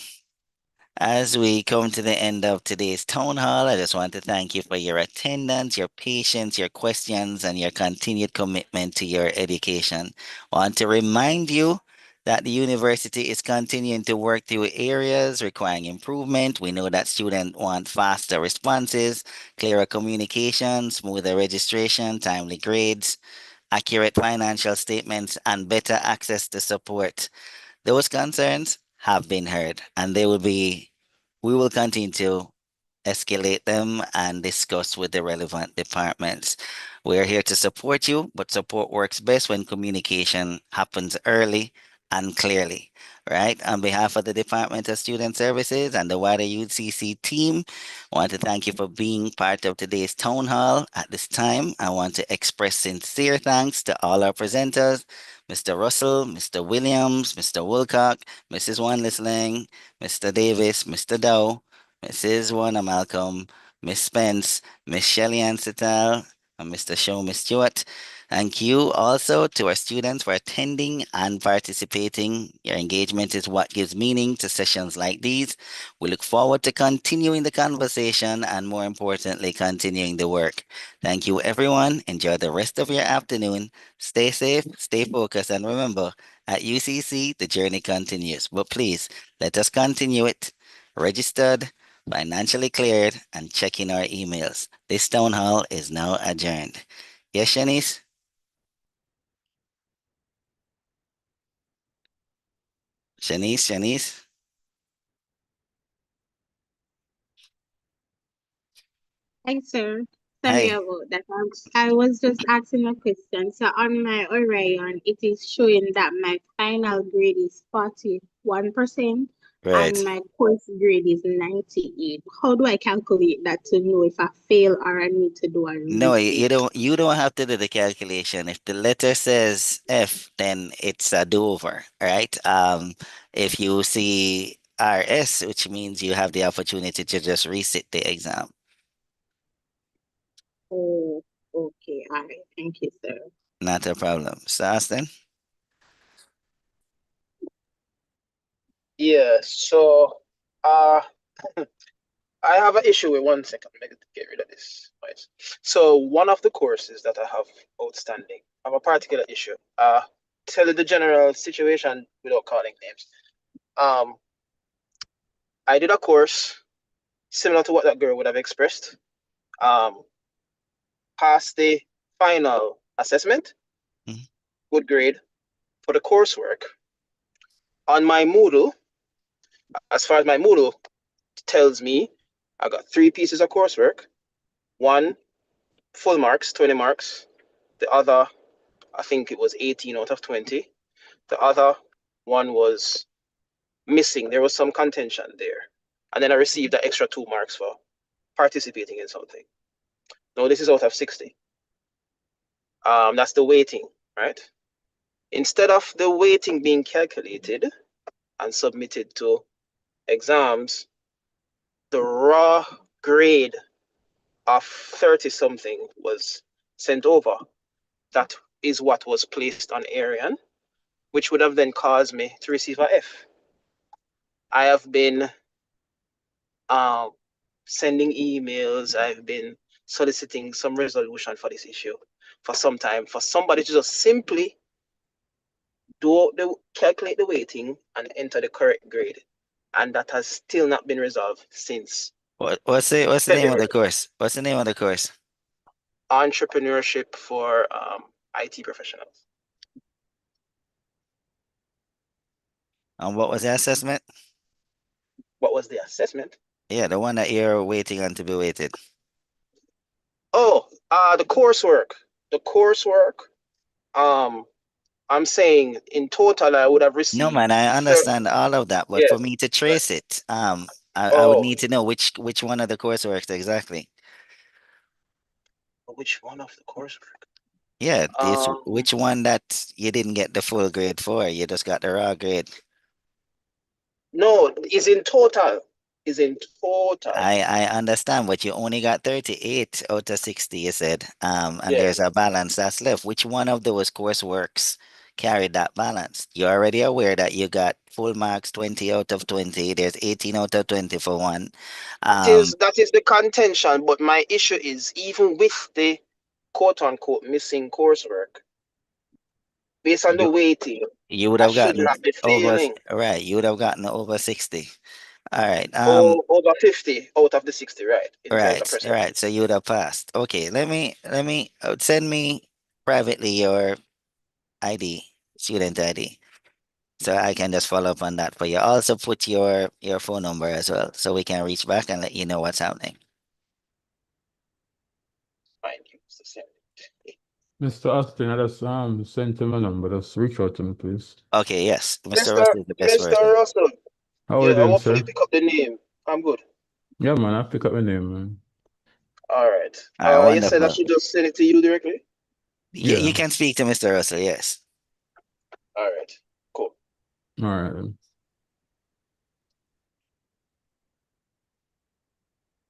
as we come to the end of today's town hall, I just want to thank you for your attendance, your patience, your questions, and your continued commitment to your education. I want to remind you that the university is continuing to work through areas requiring improvement. We know that students want faster responses, clearer communication, smoother registration, timely grades, accurate financial statements, and better access to support. Those concerns have been heard, and we will continue to escalate them and discuss with the relevant departments. We are here to support you, but support works best when communication happens early and clearly. Right? On behalf of the Department of Student Services and the wider UCC team, I want to thank you for being part of today's town hall. At this time, I want to express sincere thanks to all our presenters, Mr. Russell, Mr. Williams, Mr. Wilcock, Mrs. Wanlis Lang, Mr. Davis, Mr. Dow, Mrs. Warner Malcolm, Miss Spence, Miss Shelley Ann Sital, and Mr. Show, Stewart. Thank you also to our students for attending and participating. Your engagement is what gives meaning to sessions like these. We look forward to continuing the conversation and, more importantly, continuing the work. Thank you, everyone. Enjoy the rest of your afternoon. Stay safe, stay focused, and remember, at UCC, the journey continues. But please, let us continue it. Registered, financially cleared, and checking our emails. This town hall is now adjourned. Yes, Shanice? Shanice? Hi, sir. Sorry Hi. about that. I was just asking a question. So on my Orion, it is showing that my final grade is 41% Right. and my course grade is 98. How do I calculate that to know if I fail or I need to do a No, you retake? don't have to do the calculation. If the letter says F, then it's a do-over, right? If you see RS, which means you have the opportunity to just resit the exam. Oh, okay. All right. Thank you, sir. Not a problem. So Austin? Yeah, so uh I have an issue with one second. Let me get rid of this noise. So one of the courses that I have outstanding, I have a particular issue. Tell you the general situation without calling names. Um, I did a course similar to what that girl would have expressed. Um, Passed the final assessment, Mhm. good grade for the coursework. On my Moodle, as far as my Moodle tells me, I got 3 pieces of coursework. One full marks, 20 marks. The other, I think it was 18 out of 20. The other one was missing. There was some contention there. And then I received the extra 2 marks for participating in something. No, this is out of 60. That's the weighting, right? Instead of the weighting being calculated and submitted to exams, the raw grade of 30 something was sent over. That is what was placed on Arian, which would have then caused me to receive a F. I have been um, sending emails, I've been soliciting some resolution for this issue for some time, for somebody to just simply calculate the weighting and enter the correct grade. And that has still not been resolved since What's the name of February. the course? What's the name of the course? Entrepreneurship for IT professionals. And what was the assessment? What was the assessment? Yeah, the one that you're waiting on to be weighted. Oh, the coursework. The coursework. Um, I'm saying in total, I would have No, received. man, I understand all of that, but for Yes. me to trace it, I would Oh, need to know which one of the courseworks exactly. which one of the coursework? Yeah, this Um, which one that you didn't get the full grade for, you just got the raw grade. no, is in total. Is in total. I understand, but you only got 38 out of 60, you said. And there's Yes. a balance that's left. Which one of those courseworks carried that balance? You're already aware that you got full marks 20 out of 20. There's 18 out of 20 for one. That is the contention, but my issue is even with the quote unquote missing coursework, based on the you weighting, you would I have should gotten not be over, failing. right, you would have gotten over 60. All right. Oh, over 50 out of the 60, right? In terms of Right, percentage. right. So you would have passed. Okay, send me privately your ID, student ID, so I can just follow up on that for you. Also put your phone number as well, so we can reach back and let you know what's happening. Fine, use the same. Mr. Austin, I just sent him a number. Just reach out to me, please. Okay, yes, Mr. Mr. Ross is the best person. Russell. How are Yeah, you doing, hopefully you sir? pick up the name. I'm good. Yeah, man, I pick up my name, man. All right. All right, You said I wonderful. should just send it to you directly? You Yeah. can speak to Mr. Russell, yes. All right. Cool. All right. Then.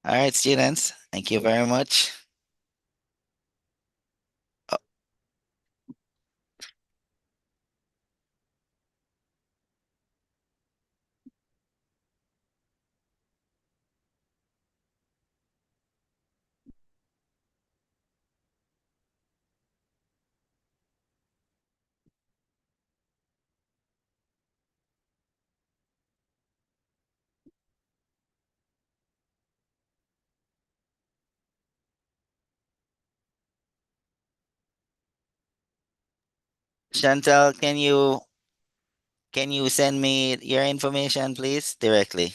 All right, students, thank you very much. Oh, Chantal, can you send me your information, please, directly?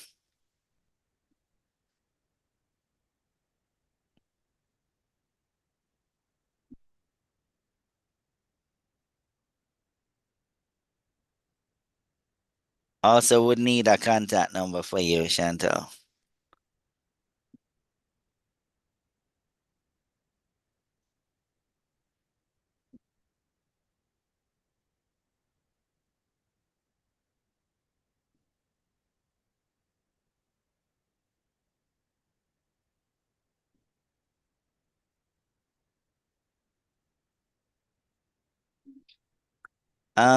Also would need a contact number for you, Chantal.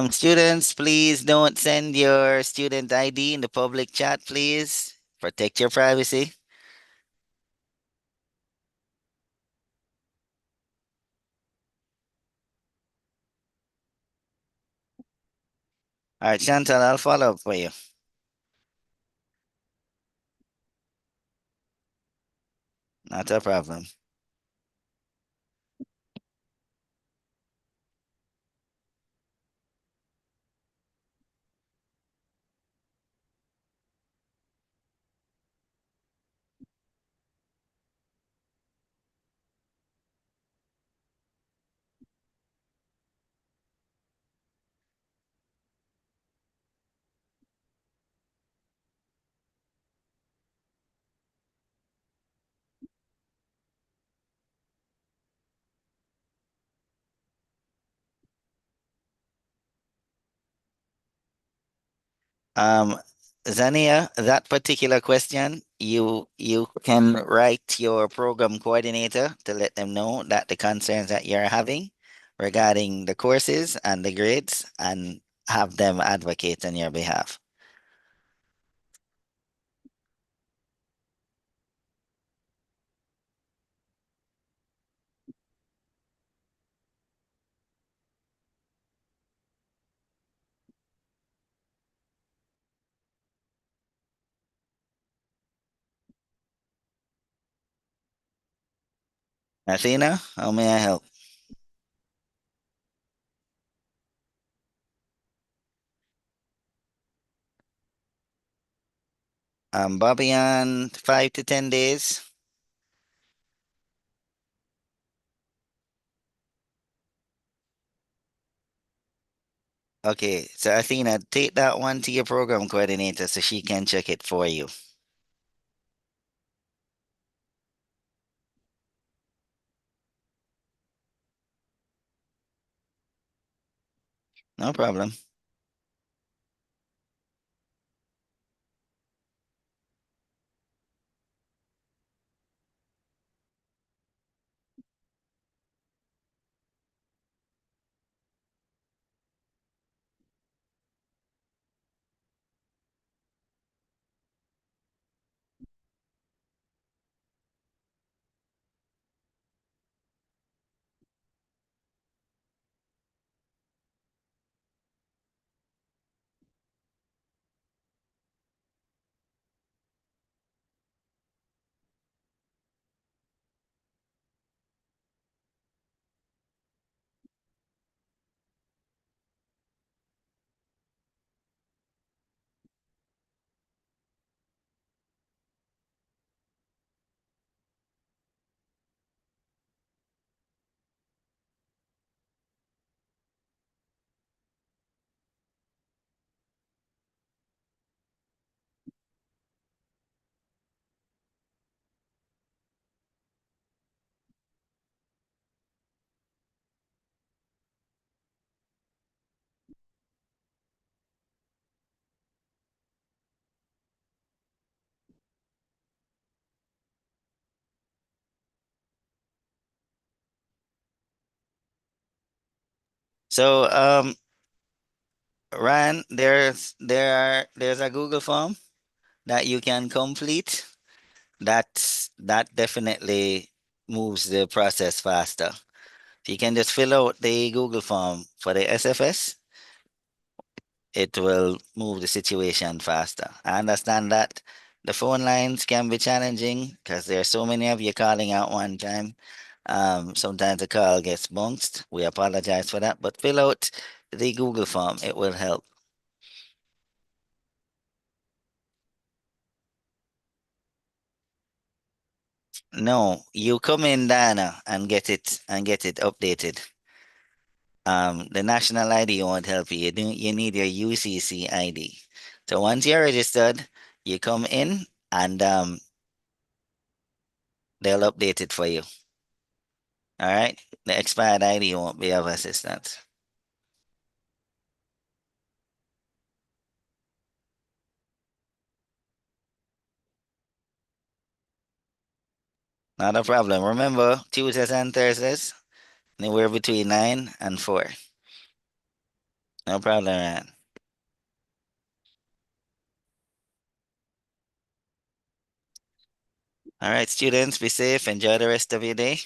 Students, please don't send your student ID in the public chat, please. Protect your privacy. All right, Chantal, I'll follow up for you. Not a problem. Zania, that particular question, you can write your program coordinator to let them know that the concerns that you're having regarding the courses and the grades and have them advocate on your behalf. Athena, how may I help? Bobby, on 5 to 10 days. Okay, so Athena, take that one to your program coordinator so she can check it for you. No problem. So, Ryan, there's a Google form that you can complete. That definitely moves the process faster. If you can just fill out the Google form for the SFS, it will move the situation faster. I understand that the phone lines can be challenging because there are so many of you calling out one time. Sometimes the call gets bounced. We apologize for that, but fill out the Google form. It will help. No, you come in, Dana, and get it updated. The national ID won't help you. You need your UCC ID. So once you're registered, you come in and they'll update it for you. All right. The expired ID won't be of assistance. Not a problem. Remember, Tuesdays and Thursdays, anywhere between 9 and 4. No problem, man. All right, students, be safe. Enjoy the rest of your day.